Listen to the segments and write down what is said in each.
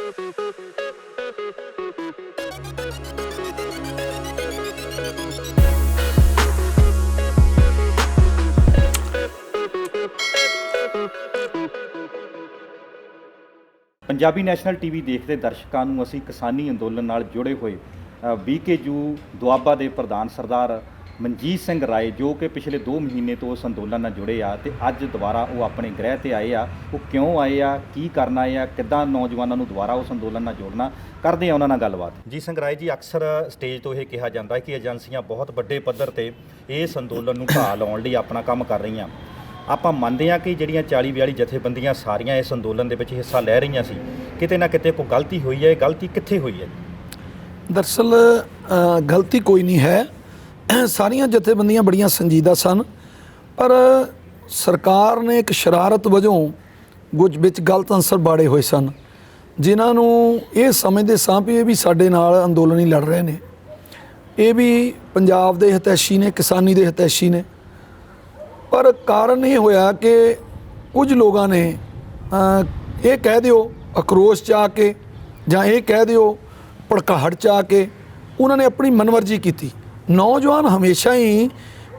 Punjabi national TV देखते दर्शकों ਨੂੰ ਅਸੀਂ किसानी अंदोलन ਨਾਲ जुड़े हुए BKU ਦੁਆਬਾ ਦੇ ਪ੍ਰਧਾਨ ਸਰਦਾਰ ਮਨਜੀਤ ਸਿੰਘ ਰਾਏ ਜੋ ਕਿ ਪਿਛਲੇ 2 ਮਹੀਨੇ ਤੋਂ ਉਸ ਅੰਦੋਲਨ ਨਾਲ ਜੁੜੇ ਆ ਤੇ ਅੱਜ ਦੁਬਾਰਾ ਉਹ ਆਪਣੇ ਗ੍ਰਹਿ ਤੇ ਆਏ ਆ। ਉਹ ਕਿਉਂ ਆਏ ਆ, ਕੀ ਕਰਨ ਆਏ ਆ, ਕਿੱਦਾਂ ਨੌਜਵਾਨਾਂ ਨੂੰ ਦੁਬਾਰਾ ਉਸ ਅੰਦੋਲਨ ਨਾਲ ਜੋੜਨਾ, ਕਰਦੇ ਆ ਉਹਨਾਂ ਨਾਲ ਗੱਲਬਾਤ। ਜੀ ਸਿੰਘ ਰਾਏ ਜੀ, ਅਕਸਰ ਸਟੇਜ ਤੋਂ ਇਹ ਕਿਹਾ ਜਾਂਦਾ ਹੈ ਕਿ ਏਜੰਸੀਆਂ ਬਹੁਤ ਵੱਡੇ ਪੱਧਰ ਤੇ ਇਸ ਅੰਦੋਲਨ ਨੂੰ ਢਾਹ ਲਾਉਣ ਲਈ ਆਪਣਾ ਕੰਮ ਕਰ ਰਹੀਆਂ। ਆਪਾਂ ਮੰਨਦੇ ਹਾਂ ਕਿ ਜਿਹੜੀਆਂ 40-42 ਜਥੇਬੰਦੀਆਂ ਸਾਰੀਆਂ ਇਸ ਅੰਦੋਲਨ ਦੇ ਵਿੱਚ ਹਿੱਸਾ ਲੈ ਰਹੀਆਂ ਸੀ, ਕਿਤੇ ਨਾ ਕਿਤੇ ਕੋਈ ਗਲਤੀ ਹੋਈ ਹੈ। ਇਹ ਗਲਤੀ ਕਿੱਥੇ ਹੋਈ ਹੈ? दरअसल गलती कोई नहीं है, सारियां जथेबंदियां बड़ियां संजीदा सन, पर सरकार ने एक शरारत वजों कुछ विच गलत अंसर बाड़े हुए सन जिन्हां नूं ये समझदे सां भी ये भी साडे नाल अंदोलन ही लड़ रहे ने, ये भी पंजाब दे हितैषी ने, किसानी दे हितैषी ने। पर कारण ये होया कि कुछ लोगों ने ये कह दिओ अक्रोश च आके जां ये कह दिओ भड़काहट च आके उन्होंने अपनी मनमर्जी की। नौजवान हमेशा ही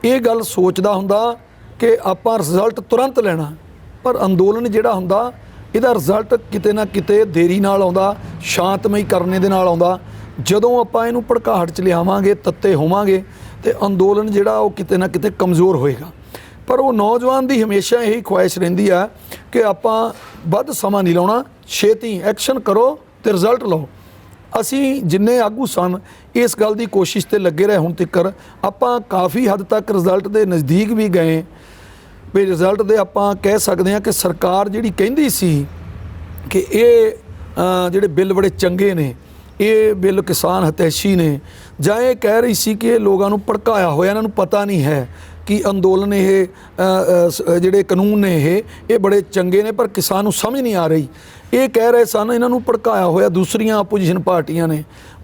ये गल सोचता हुंदा कि आपां रिजल्ट तुरंत लेना, पर अंदोलन जिहड़ा हुंदा इहदा रिजल्ट किते ना किते देरी नाल आउंदा, शांतमई करने दे नाल आउंदा। जदों आपां इहनूं भड़काहट च लिआवांगे, तत्ते होवांगे ते अंदोलन जिहड़ा वो किते ना किते कमज़ोर होएगा। पर वो नौजवान की हमेशा यही ख्वाहिश रहिंदी है कि आपां वध समा नहीं लाउणा, छेती एक्शन करो ते रिजल्ट लो। असी जिन्ने आगू सन इस गल की कोशिश ते लगे रहे, हुण तिकर आपां काफ़ी हद तक रिजल्ट के नज़दीक भी गए भी। रिजल्ट दे आपां कह सकते हैं कि सरकार जिहड़ी कहिंदी सी कि ये जिहड़े बिल बड़े चंगे ने, ये बिल किसान हितैषी ने, जां ये कह रही सी कि लोगों नूं भड़काया होया, इन्हां नूं पता नहीं है कि अंदोलन ये जिहड़े कानून ने ये बड़े चंगे ने, पर किसान नूं समझ नहीं आ रही। ये कह रहे सन इन्हां नूं भड़काया होया दूसरियां अपोजिशन पार्टियां ने।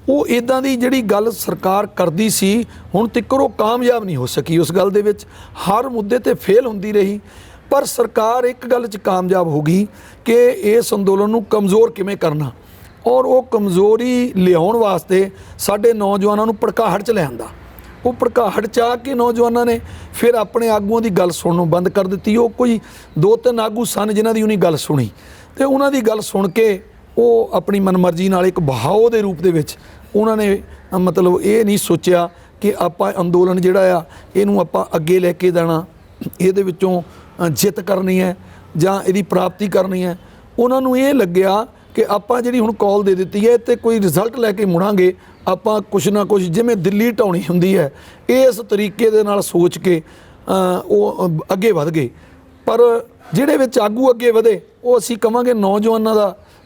वो इदां दी जिहड़ी गल सरकार करदी सी, हुण तिकर वो कामयाब नहीं हो सकी उस गल दे विच, हर मुद्दे ते फेल हुंदी रही। पर सरकार एक गल च कामयाब हो गई कि इस अंदोलन नूं कमज़ोर किवें करना, और वो कमज़ोरी लियाउण वास्ते साडे नौजवानों नूं भड़काहट च लिआंदा। वो भड़काहट च आके नौजवानों ने फिर अपने आगूआं दी गल सुननों बंद कर दित्ती। वो कोई 2-3 आगू सन जिन्हां दी उन्हीं गल सुनी ते उन्हां दी गल सुन के वो अपनी मनमर्जी नाल एक बहाव दे रूप दे विच उन्होंने मतलब ये नहीं सोचिया कि आपां अंदोलन जिहड़ा आ इहनूं आपां अगे लैके जाना, इहदे विचों जित करनी है जां इहदी प्राप्ति करनी है। उन्होंने ये लग्या कि आपां जिहड़ी हुण कॉल दे दित्ती है ते कोई रिजल्ट लैके मुड़ांगे, आपां कुछ ना कुछ जिवें दिल्ली ढाउणी हुंदी है इस तरीके दे नाल सोच के वो अगे वध गए। पर जिहड़े विच आगू अगे वधे वो असीं कहांगे नौजवानों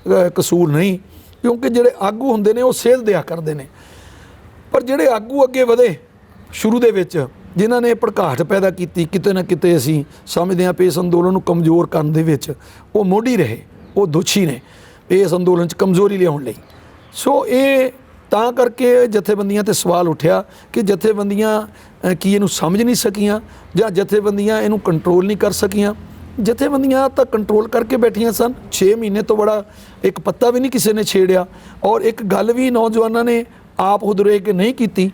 का कसूर नहीं, क्योंकि जिहड़े आगू हुंदे ने वो सेध दिया करदे ने। पर जिहड़े आगू अगे वधे शुरू दे विच जिन्हां ने भड़काहट पैदा की, किते ना किते असीं समझदे हां भी इस अंदोलन नूं कमज़ोर करन दे विच वो मोढी रहे, वो दोषी ने इस अंदोलन च कमज़ोरी लिआउण लई। सो ये तां करके जथेबंदियां ते सवाल उठिया कि जथेबंदियां की इहनूं समझ नहीं सकियां जां जथेबंदियां इहनूं कंट्रोल नहीं कर सकियां। जथेबंदियां तो कंट्रोल करके बैठियां सन, 6 महीने तो बड़ा एक पत्ता भी नहीं किसी ने छेड़िया, और एक गल भी नौजवानों ने आप उधरे के नहीं की।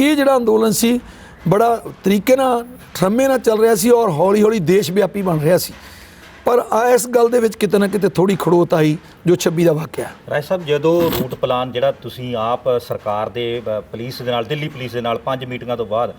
ये जिहड़ा अंदोलन सी बड़ा तरीके नाल ठरमे नाल चल रहा सी और हौली हौली देश व्यापी बन रहा सी। पर इस गल दे विच किते ना किते थोड़ी खड़ोत आई जो 26 का वाक़या। राय साहब, जो रूट प्लान जिहड़ा तुसीं आप सरकार दे पुलिस दे नाल, दिल्ली पुलिस दे नाल 5 मीटिंगां तो बाद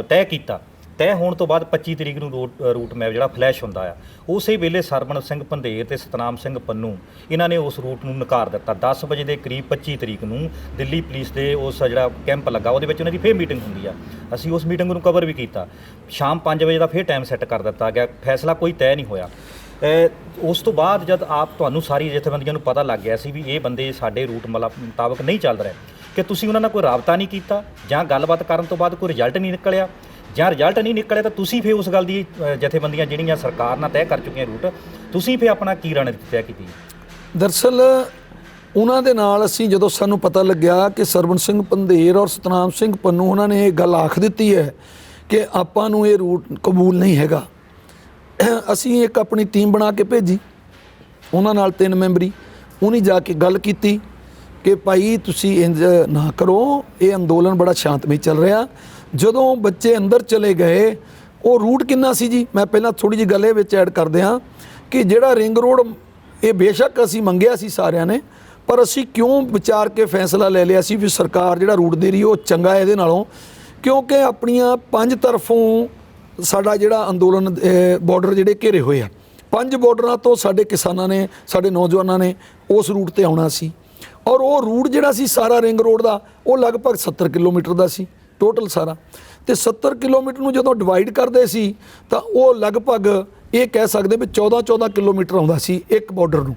तय कीता, तय होने तो बाद 25 तरीक नूं रूट मैप जिहड़ा फ्लैश हुंदा आ, उसे वेले सरवण सिंह पंधेर ते सतनाम सिंह पन्नू इन्हां ने उस रूट नूं नकार दित्ता। 10 वजे के करीब 25 तरीक नूं दिल्ली पुलिस दे उस जिहड़ा कैंप लगा उहदे विच उन्हां दी फिर मीटिंग हुंदी आ। असीं उस मीटिंग नूं कवर भी कीता। शाम 5 वजे का फिर टाइम सैट कर दित्ता गया, फैसला कोई तय नहीं होया। उस तो बाद जब आप तुहानूं सारी जथेबंदियां नूं पता लग गया सी भी ये बंदे साडे रूट मुताबक नहीं चल रहे, कि तुसीं उन्हां नाल कोई राबता नहीं कीता जां गलबात करन तो बाद कोई रिजल्ट नहीं निकलिया, ਜਾਂ ਰਿਜ਼ਲਟ ਨਹੀਂ ਨਿਕਲਿਆ ਤਾਂ ਤੁਸੀਂ ਫਿਰ ਉਸ ਗੱਲ ਦੀ ਜਥੇਬੰਦੀਆਂ ਜਿਹੜੀਆਂ ਸਰਕਾਰ ਨਾਲ ਤੈਅ ਕਰ ਚੁੱਕੀਆਂ ਰੂਟ, ਤੁਸੀਂ ਫਿਰ ਆਪਣਾ ਕੀ ਰਣਨੀਤੀ ਤੈਅ ਕੀਤੀ? ਦਰਅਸਲ ਉਹਨਾਂ ਦੇ ਨਾਲ ਅਸੀਂ ਜਦੋਂ ਸਾਨੂੰ ਪਤਾ ਲੱਗਿਆ ਕਿ ਸਰਵਣ ਸਿੰਘ ਪੰਧੇਰ ਔਰ ਸਤਨਾਮ ਸਿੰਘ ਪੰਨੂ ਉਹਨਾਂ ਨੇ ਇਹ ਗੱਲ ਆਖ ਦਿੱਤੀ ਹੈ ਕਿ ਆਪਾਂ ਨੂੰ ਇਹ ਰੂਟ ਕਬੂਲ ਨਹੀਂ ਹੈਗਾ, ਅਸੀਂ ਇੱਕ ਆਪਣੀ ਟੀਮ ਬਣਾ ਕੇ ਭੇਜੀ ਉਹਨਾਂ ਨਾਲ 3 ਮੈਂਬਰੀ। ਉਹਨੇ ਜਾ ਕੇ ਗੱਲ ਕੀਤੀ ਕਿ ਭਾਈ ਤੁਸੀਂ ਇੰਜ ਨਾ ਕਰੋ, ਇਹ ਅੰਦੋਲਨ ਬੜਾ ਸ਼ਾਂਤਮਈ ਚੱਲ ਰਿਹਾ। ਜਦੋਂ ਬੱਚੇ ਅੰਦਰ ਚਲੇ ਗਏ, ਉਹ ਰੂਟ ਕਿੰਨਾ ਸੀ ਜੀ, ਮੈਂ ਪਹਿਲਾਂ ਥੋੜੀ ਜਿਹੀ ਗੱਲ ਇਹ ਵਿੱਚ ਐਡ ਕਰਦੇ ਹਾਂ ਕਿ ਜਿਹੜਾ ਰਿੰਗ ਰੋਡ, ਇਹ ਬੇਸ਼ੱਕ ਅਸੀਂ ਮੰਗਿਆ ਸੀ ਸਾਰਿਆਂ ਨੇ, ਪਰ ਅਸੀਂ ਕਿਉਂ ਵਿਚਾਰ ਕੇ ਫੈਸਲਾ ਲੈ ਲਿਆ ਸੀ ਵੀ ਸਰਕਾਰ ਜਿਹੜਾ ਰੂਟ ਦੇ ਰਹੀ ਉਹ ਚੰਗਾ ਇਹਦੇ ਨਾਲੋਂ, ਕਿਉਂਕਿ ਆਪਣੀਆਂ 5 ਤਰਫੋਂ ਸਾਡਾ ਜਿਹੜਾ ਅੰਦੋਲਨ ਬਾਰਡਰ ਜਿਹੜੇ ਘੇਰੇ ਹੋਏ ਆ, 5 ਬਾਰਡਰਾਂ ਤੋਂ ਸਾਡੇ ਕਿਸਾਨਾਂ ਨੇ, ਸਾਡੇ ਨੌਜਵਾਨਾਂ ਨੇ ਉਸ ਰੂਟ ਤੇ ਆਉਣਾ ਸੀ। ਔਰ ਉਹ ਰੂਟ ਜਿਹੜਾ ਸੀ ਸਾਰਾ ਰਿੰਗ ਰੋਡ ਦਾ, ਉਹ ਲਗਭਗ 70 ਕਿਲੋਮੀਟਰ ਦਾ ਸੀ ਟੋਟਲ ਸਾਰਾ। ਤੇ 70 ਕਿਲੋਮੀਟਰ ਨੂੰ ਜਦੋਂ ਡਿਵਾਈਡ ਕਰਦੇ ਸੀ ਤਾਂ ਉਹ ਲਗਭਗ ਇਹ ਕਹਿ ਸਕਦੇ ਵੀ 14 ਕਿਲੋਮੀਟਰ ਆਉਂਦਾ ਸੀ ਇੱਕ ਬਾਰਡਰ ਨੂੰ।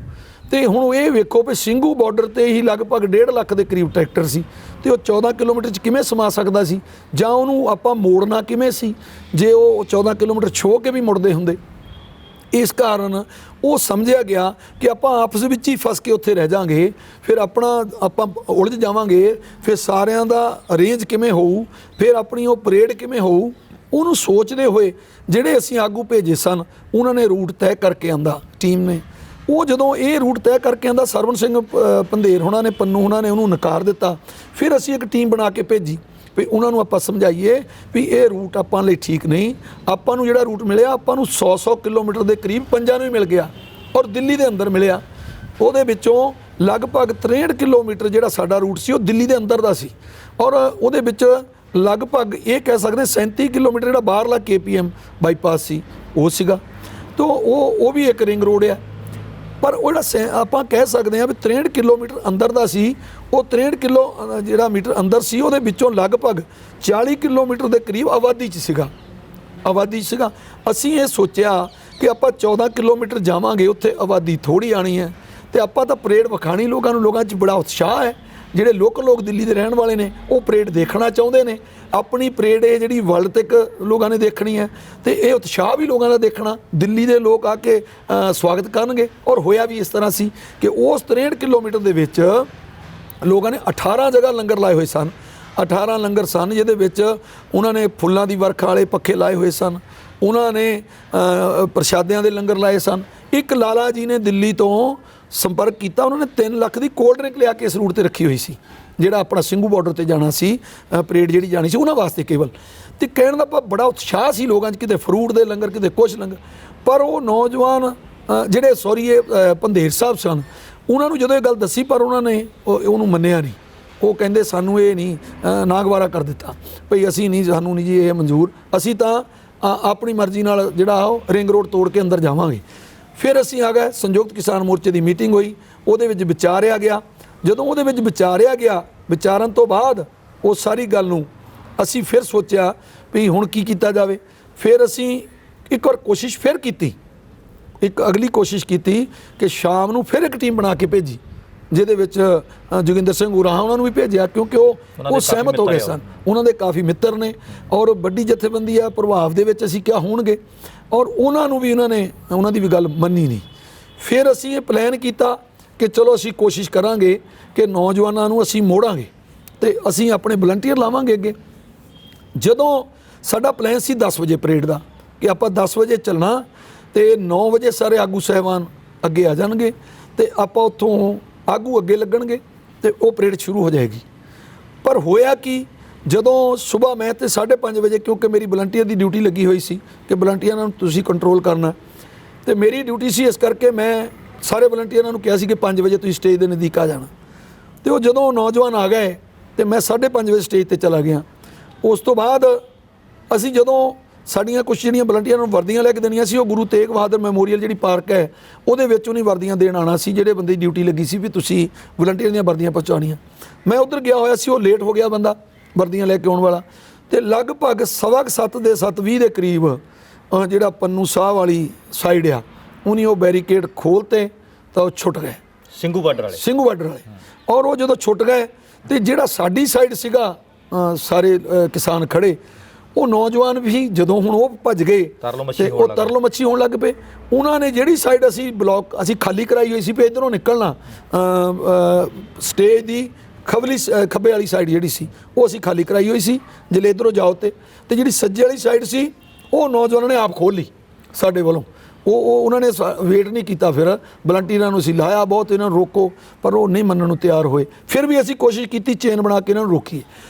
ਤੇ ਹੁਣ ਇਹ ਵੇਖੋ ਵੀ ਸਿੰਘੂ ਬਾਰਡਰ ਤੇ ਹੀ ਲਗਭਗ 1.5 ਲੱਖ ਦੇ ਕਰੀਬ ਟਰੈਕਟਰ ਸੀ, ਤੇ ਉਹ 14 ਕਿਲੋਮੀਟਰ 'ਚ ਕਿਵੇਂ ਸਮਾ ਸਕਦਾ ਸੀ, ਜਾਂ ਉਹਨੂੰ ਆਪਾਂ ਮੋੜਨਾ ਕਿਵੇਂ ਸੀ ਜੇ ਉਹ 14 ਕਿਲੋਮੀਟਰ ਛੋਹ ਕੇ ਵੀ ਮੁੜਦੇ ਹੁੰਦੇ। ਇਸ ਕਾਰਨ ਉਹ ਸਮਝਿਆ ਗਿਆ ਕਿ ਆਪਾਂ ਆਪਸ ਵਿੱਚ ਹੀ ਫਸ ਕੇ ਉੱਥੇ ਰਹਿ ਜਾਾਂਗੇ, ਫਿਰ ਆਪਾਂ ਉਲਝ ਜਾਵਾਂਗੇ, ਫਿਰ ਸਾਰਿਆਂ ਦਾ ਅਰੇਂਜ ਕਿਵੇਂ ਹੋਊ, ਫਿਰ ਆਪਣੀ ਉਹ ਪਰੇਡ ਕਿਵੇਂ ਹੋਊ। ਉਹਨੂੰ ਸੋਚਦੇ ਹੋਏ ਜਿਹੜੇ ਅਸੀਂ ਆਗੂ ਭੇਜੇ ਸਨ, ਉਹਨਾਂ ਨੇ ਰੂਟ ਤੈਅ ਕਰਕੇ ਆਂਦਾ ਟੀਮ ਨੇ। ਉਹ ਜਦੋਂ ਇਹ ਰੂਟ ਤੈਅ ਕਰਕੇ ਆਂਦਾ, ਸਰਵਣ ਸਿੰਘ ਪੰਧੇਰ ਹੋਣਾ ਨੇ, ਪੰਨੂ ਹੋਣਾ ਨੇ ਉਹਨੂੰ ਨਕਾਰ ਦਿੱਤਾ। ਫਿਰ ਅਸੀਂ ਇੱਕ ਟੀਮ ਬਣਾ ਕੇ ਭੇਜੀ ਵੀ ਉਹਨਾਂ ਨੂੰ ਆਪਾਂ ਸਮਝਾਈਏ ਵੀ ਇਹ ਰੂਟ ਆਪਾਂ ਲਈ ਠੀਕ ਨਹੀਂ। ਆਪਾਂ ਨੂੰ ਜਿਹੜਾ ਰੂਟ ਮਿਲਿਆ, ਆਪਾਂ ਨੂੰ 100 ਕਿਲੋਮੀਟਰ ਦੇ ਕਰੀਬ ਪੰਜਾਂ ਨੂੰ ਹੀ ਮਿਲ ਗਿਆ, ਔਰ ਦਿੱਲੀ ਦੇ ਅੰਦਰ ਮਿਲਿਆ। ਉਹਦੇ ਵਿੱਚੋਂ ਲਗਭਗ 63 ਕਿਲੋਮੀਟਰ ਜਿਹੜਾ ਸਾਡਾ ਰੂਟ ਸੀ ਉਹ ਦਿੱਲੀ ਦੇ ਅੰਦਰ ਦਾ ਸੀ, ਔਰ ਉਹਦੇ ਵਿੱਚ ਲਗਭਗ ਇਹ ਕਹਿ ਸਕਦੇ 37 ਕਿਲੋਮੀਟਰ ਜਿਹੜਾ ਬਾਹਰਲਾ KPM ਬਾਈਪਾਸ ਸੀ ਉਹ ਸੀਗਾ। ਤਾਂ ਉਹ ਵੀ ਇੱਕ ਰਿੰਗ ਰੋਡ ਆ, ਪਰ ਉਹ ਜਿਹੜਾ ਆਪਾਂ ਕਹਿ ਸਕਦੇ ਹਾਂ ਵੀ 63 ਕਿਲੋਮੀਟਰ ਅੰਦਰ ਦਾ ਸੀ। ਉਹ 63 ਕਿਲੋ ਜਿਹੜਾ ਮੀਟਰ ਅੰਦਰ ਸੀ, ਉਹਦੇ ਵਿੱਚੋਂ ਲਗਭਗ 40 ਕਿਲੋਮੀਟਰ ਦੇ ਕਰੀਬ ਆਬਾਦੀ 'ਚ ਸੀਗਾ। ਅਸੀਂ ਇਹ ਸੋਚਿਆ ਕਿ ਆਪਾਂ 14 ਕਿਲੋਮੀਟਰ ਜਾਵਾਂਗੇ, ਉੱਥੇ ਆਬਾਦੀ ਥੋੜ੍ਹੀ ਆਣੀ ਹੈ, ਤੇ ਆਪਾਂ ਤਾਂ ਪਰੇਡ ਵਿਖਾਣੀ ਲੋਕਾਂ 'ਚ ਬੜਾ ਉਤਸ਼ਾਹ ਹੈ। ਜਿਹੜੇ ਲੋਕ ਦਿੱਲੀ ਦੇ ਰਹਿਣ ਵਾਲੇ ਨੇ ਉਹ ਪਰੇਡ ਦੇਖਣਾ ਚਾਹੁੰਦੇ ਨੇ, ਆਪਣੀ ਪਰੇਡ ਇਹ ਜਿਹੜੀ ਵਰਲਡ ਤੱਕ ਲੋਕਾਂ ਨੇ ਦੇਖਣੀ ਹੈ, ਤੇ ਇਹ ਉਤਸ਼ਾਹ ਵੀ ਲੋਕਾਂ ਦਾ ਦੇਖਣਾ। ਦਿੱਲੀ ਦੇ ਲੋਕ ਆ ਕੇ ਸਵਾਗਤ ਕਰਨਗੇ, ਔਰ ਹੋਇਆ ਵੀ ਇਸ ਤਰ੍ਹਾਂ ਸੀ ਕਿ ਉਸ 63 ਕਿਲੋਮੀਟਰ ਦੇ ਵਿੱਚ ਲੋਕਾਂ ਨੇ 18 ਜਗ੍ਹਾ ਲੰਗਰ ਲਾਏ ਹੋਏ ਸਨ। 18 ਲੰਗਰ ਸਨ, ਜਿਹਦੇ ਵਿੱਚ ਉਹਨਾਂ ਨੇ ਫੁੱਲਾਂ ਦੀ ਵਰਖਾ ਵਾਲੇ ਪੱਖੇ ਲਾਏ ਹੋਏ ਸਨ, ਉਹਨਾਂ ਨੇ ਪ੍ਰਸ਼ਾਦਿਆਂ ਦੇ ਲੰਗਰ ਲਾਏ ਸਨ। ਇੱਕ ਲਾਲਾ ਜੀ ਨੇ ਦਿੱਲੀ ਤੋਂ ਸੰਪਰਕ ਕੀਤਾ, ਉਹਨਾਂ ਨੇ 3 ਲੱਖ ਦੀ ਕੋਲਡ ਡਰਿੰਕ ਲਿਆ ਕੇ ਇਸ ਰੂਟ ਤੇ ਰੱਖੀ ਹੋਈ ਸੀ, ਜਿਹੜਾ ਆਪਣਾ ਸਿੰਘੂ ਬਾਰਡਰ ਤੇ ਜਾਣਾ ਸੀ, ਪਰੇਡ ਜਿਹੜੀ ਜਾਣੀ ਸੀ ਉਹਨਾਂ ਵਾਸਤੇ ਕੇਵਲ। ਤੇ ਕਹਿਣ ਦਾ ਬੜਾ ਉਤਸ਼ਾਹ ਸੀ ਲੋਕਾਂ 'ਚ, ਕਿਤੇ ਫਰੂਟ ਦੇ ਲੰਗਰ, ਕਿਤੇ ਕੁਛ ਲੰਗਰ। ਪਰ ਉਹ ਨੌਜਵਾਨ ਜਿਹੜੇ ਇਹ ਪੰਧੇਰ ਸਾਹਿਬ ਸਨ, ਉਹਨਾਂ ਨੂੰ ਜਦੋਂ ਇਹ ਗੱਲ ਦੱਸੀ, ਪਰ ਉਹਨਾਂ ਨੇ ਉਹਨੂੰ ਮੰਨਿਆ ਨਹੀਂ। ਉਹ ਕਹਿੰਦੇ ਸਾਨੂੰ ਇਹ ਨਹੀਂ, ਨਾਗਵਾਰਾ ਕਰ ਦਿੱਤਾ ਭਈ ਅਸੀਂ ਨਹੀਂ, ਸਾਨੂੰ ਨਹੀਂ ਜੀ ਇਹ ਮਨਜ਼ੂਰ, ਅਸੀਂ ਤਾਂ ਆਪਣੀ ਮਰਜ਼ੀ ਨਾਲ ਜਿਹੜਾ ਉਹ ਰਿੰਗ ਰੋਡ ਤੋੜ ਕੇ ਅੰਦਰ ਜਾਵਾਂਗੇ। ਫਿਰ ਅਸੀਂ ਆ ਗਏ, ਸੰਯੁਕਤ ਕਿਸਾਨ ਮੋਰਚੇ ਦੀ ਮੀਟਿੰਗ ਹੋਈ, ਉਹਦੇ ਵਿੱਚ ਵਿਚਾਰਿਆ ਗਿਆ। ਜਦੋਂ ਉਹਦੇ ਵਿੱਚ ਵਿਚਾਰਿਆ ਗਿਆ, ਵਿਚਾਰਨ ਤੋਂ ਬਾਅਦ ਉਹ ਸਾਰੀ ਗੱਲ ਨੂੰ ਅਸੀਂ ਫਿਰ ਸੋਚਿਆ ਵੀ ਹੁਣ ਕੀ ਕੀਤਾ ਜਾਵੇ। ਫਿਰ ਅਸੀਂ ਇੱਕ ਵਾਰ ਕੋਸ਼ਿਸ਼ ਫਿਰ ਕੀਤੀ, ਇੱਕ ਅਗਲੀ ਕੋਸ਼ਿਸ਼ ਕੀਤੀ ਕਿ ਸ਼ਾਮ ਨੂੰ ਫਿਰ ਇੱਕ ਟੀਮ ਬਣਾ ਕੇ ਭੇਜੀ, ਜਿਹਦੇ ਵਿੱਚ ਜੋਗਿੰਦਰ ਸਿੰਘ ਉਰਾਹਾਂ ਉਹਨਾਂ ਨੂੰ ਵੀ ਭੇਜਿਆ, ਕਿਉਂਕਿ ਉਹ ਸਹਿਮਤ ਹੋ ਗਏ ਸਨ, ਉਹਨਾਂ ਦੇ ਕਾਫੀ ਮਿੱਤਰ ਨੇ, ਔਰ ਵੱਡੀ ਜਥੇਬੰਦੀ ਆ, ਪ੍ਰਭਾਵ ਦੇ ਵਿੱਚ ਅਸੀਂ ਕਿਹਾ ਹੋਣਗੇ, ਔਰ ਉਹਨਾਂ ਨੂੰ ਵੀ ਉਹਨਾਂ ਦੀ ਵੀ ਗੱਲ ਮੰਨੀ ਨਹੀਂ। ਫਿਰ ਅਸੀਂ ਇਹ ਪਲਾਨ ਕੀਤਾ ਕਿ ਚਲੋ ਅਸੀਂ ਕੋਸ਼ਿਸ਼ ਕਰਾਂਗੇ ਕਿ ਨੌਜਵਾਨਾਂ ਨੂੰ ਅਸੀਂ ਮੋੜਾਂਗੇ ਤੇ ਅਸੀਂ ਆਪਣੇ ਵਲੰਟੀਅਰ ਲਾਵਾਂਗੇ ਅੱਗੇ। ਜਦੋਂ ਸਾਡਾ ਪਲਾਨ ਸੀ 10 ਵਜੇ ਪਰੇਡ ਦਾ, ਕਿ ਆਪਾਂ 10 ਵਜੇ ਚੱਲਣਾ ਤੇ 9 ਵਜੇ ਸਾਰੇ ਆਗੂ ਸਾਹਿਬਾਨ ਅੱਗੇ ਆ ਜਾਣਗੇ, ਤੇ ਆਪਾਂ ਉੱਥੋਂ ਆਗੂ ਅੱਗੇ ਲੱਗਣਗੇ ਤੇ ਉਹ ਪਰੇਡ ਸ਼ੁਰੂ ਹੋ ਜਾਏਗੀ। ਪਰ ਹੋਇਆ ਕਿ ਜਦੋਂ ਸਵੇਰ ਮੈਂ ਤੇ 5:30 ਵਜੇ, ਕਿਉਂਕਿ ਮੇਰੀ ਵਲੰਟੀਅਰ ਦੀ ਡਿਊਟੀ ਲੱਗੀ ਹੋਈ ਸੀ ਕਿ ਵਲੰਟੀਅਰਾਂ ਨੂੰ ਤੁਸੀਂ ਕੰਟਰੋਲ ਕਰਨਾ, ਤੇ ਮੇਰੀ ਡਿਊਟੀ ਸੀ, ਇਸ ਕਰਕੇ ਮੈਂ ਸਾਰੇ ਵਲੰਟੀਅਰਾਂ ਨੂੰ ਕਿਹਾ ਸੀ ਕਿ 5 ਵਜੇ ਤੁਸੀਂ ਸਟੇਜ ਦੇ ਨਜ਼ਦੀਕ ਆ ਜਾਣਾ। ਤੇ ਉਹ ਜਦੋਂ ਨੌਜਵਾਨ ਆ ਗਏ ਤੇ ਮੈਂ 5:30 ਵਜੇ ਸਟੇਜ ਤੇ ਚਲਾ ਗਿਆ। ਉਸ ਤੋਂ ਬਾਅਦ ਅਸੀਂ ਜਦੋਂ ਸਾਡੀਆਂ ਕੁਛ ਜਿਹੜੀਆਂ ਵਲੰਟੀਅਰਾਂ ਨੂੰ ਵਰਦੀਆਂ ਲੈ ਕੇ ਦੇਣੀਆਂ ਸੀ, ਉਹ ਗੁਰੂ ਤੇਗ ਬਹਾਦਰ ਮੈਮੋਰੀਅਲ ਜਿਹੜੀ ਪਾਰਕ ਹੈ ਉਹਦੇ ਵਿੱਚ ਉਹਨੇ ਵਰਦੀਆਂ ਦੇਣ ਆਉਣਾ ਸੀ, ਜਿਹੜੇ ਬੰਦੇ ਦੀ ਡਿਊਟੀ ਲੱਗੀ ਸੀ ਵੀ ਤੁਸੀਂ ਵਲੰਟੀਅਰ ਦੀਆਂ ਵਰਦੀਆਂ ਪਹੁੰਚਾਉਣੀਆਂ। ਮੈਂ ਉੱਧਰ ਗਿਆ ਹੋਇਆ ਸੀ, ਉਹ ਲੇਟ ਹੋ ਗਿਆ ਬੰਦਾ ਵਰਦੀਆਂ ਲੈ ਕੇ ਆਉਣ ਵਾਲਾ, ਤੇ ਲਗਭਗ 7:15 ਦੇ 7:20 ਦੇ ਕਰੀਬ ਜਿਹੜਾ ਪੰਨੂ ਸਾਹਿਬ ਵਾਲੀ ਸਾਈਡ ਆ, ਉਹਨੇ ਉਹ ਬੈਰੀਕੇਡ ਖੋਲ੍ਹਤੇ ਤਾਂ ਉਹ ਛੁੱਟ ਗਏ, ਸਿੰਘੂ ਬਾਰਡਰ ਵਾਲੇ। ਔਰ ਉਹ ਜਦੋਂ ਛੁੱਟ ਗਏ ਤੇ ਜਿਹੜਾ ਸਾਡੀ ਸਾਈਡ ਸੀਗਾ, ਸਾਰੇ ਕਿਸਾਨ ਖੜੇ, ਉਹ ਨੌਜਵਾਨ ਵੀ ਜਦੋਂ ਹੁਣ ਉਹ ਭੱਜ ਗਏ ਤੇ ਉਹ ਤਰਲੋ ਮੱਛੀ ਹੋਣ ਲੱਗ ਪਏ। ਉਹਨਾਂ ਨੇ ਜਿਹੜੀ ਸਾਈਡ ਅਸੀਂ ਖਾਲੀ ਕਰਾਈ ਹੋਈ ਸੀ ਵੀ ਇੱਧਰੋਂ ਨਿਕਲਣਾ, ਸਟੇਜ ਦੀ ਖੱਬੇ ਵਾਲੀ ਸਾਈਡ ਜਿਹੜੀ ਸੀ ਉਹ ਅਸੀਂ ਖਾਲੀ ਕਰਾਈ ਹੋਈ ਸੀ, ਜਿਹੜੇ ਇੱਧਰੋਂ ਜਾਓ ਤੇ ਜਿਹੜੀ ਸੱਜੇ ਵਾਲੀ ਸਾਈਡ ਸੀ ਉਹ ਨੌਜਵਾਨਾਂ ਨੇ ਆਪ ਖੋਲ੍ਹ ਲਈ ਸਾਡੇ ਵੱਲੋਂ। ਉਹ ਉਹਨਾਂ ਨੇ ਵੇਟ ਨਹੀਂ ਕੀਤਾ। ਫਿਰ ਵਲੰਟੀਅਰਾਂ ਨੂੰ ਅਸੀਂ ਲਾਇਆ ਬਹੁਤ, ਇਹਨਾਂ ਨੂੰ ਰੋਕੋ, ਪਰ ਉਹ ਨਹੀਂ ਮੰਨਣ ਨੂੰ ਤਿਆਰ ਹੋਏ। ਫਿਰ ਵੀ ਅਸੀਂ ਕੋਸ਼ਿਸ਼ ਕੀਤੀ ਚੇਨ ਬਣਾ ਕੇ ਇਹਨਾਂ ਨੂੰ ਰੋਕੀਏ।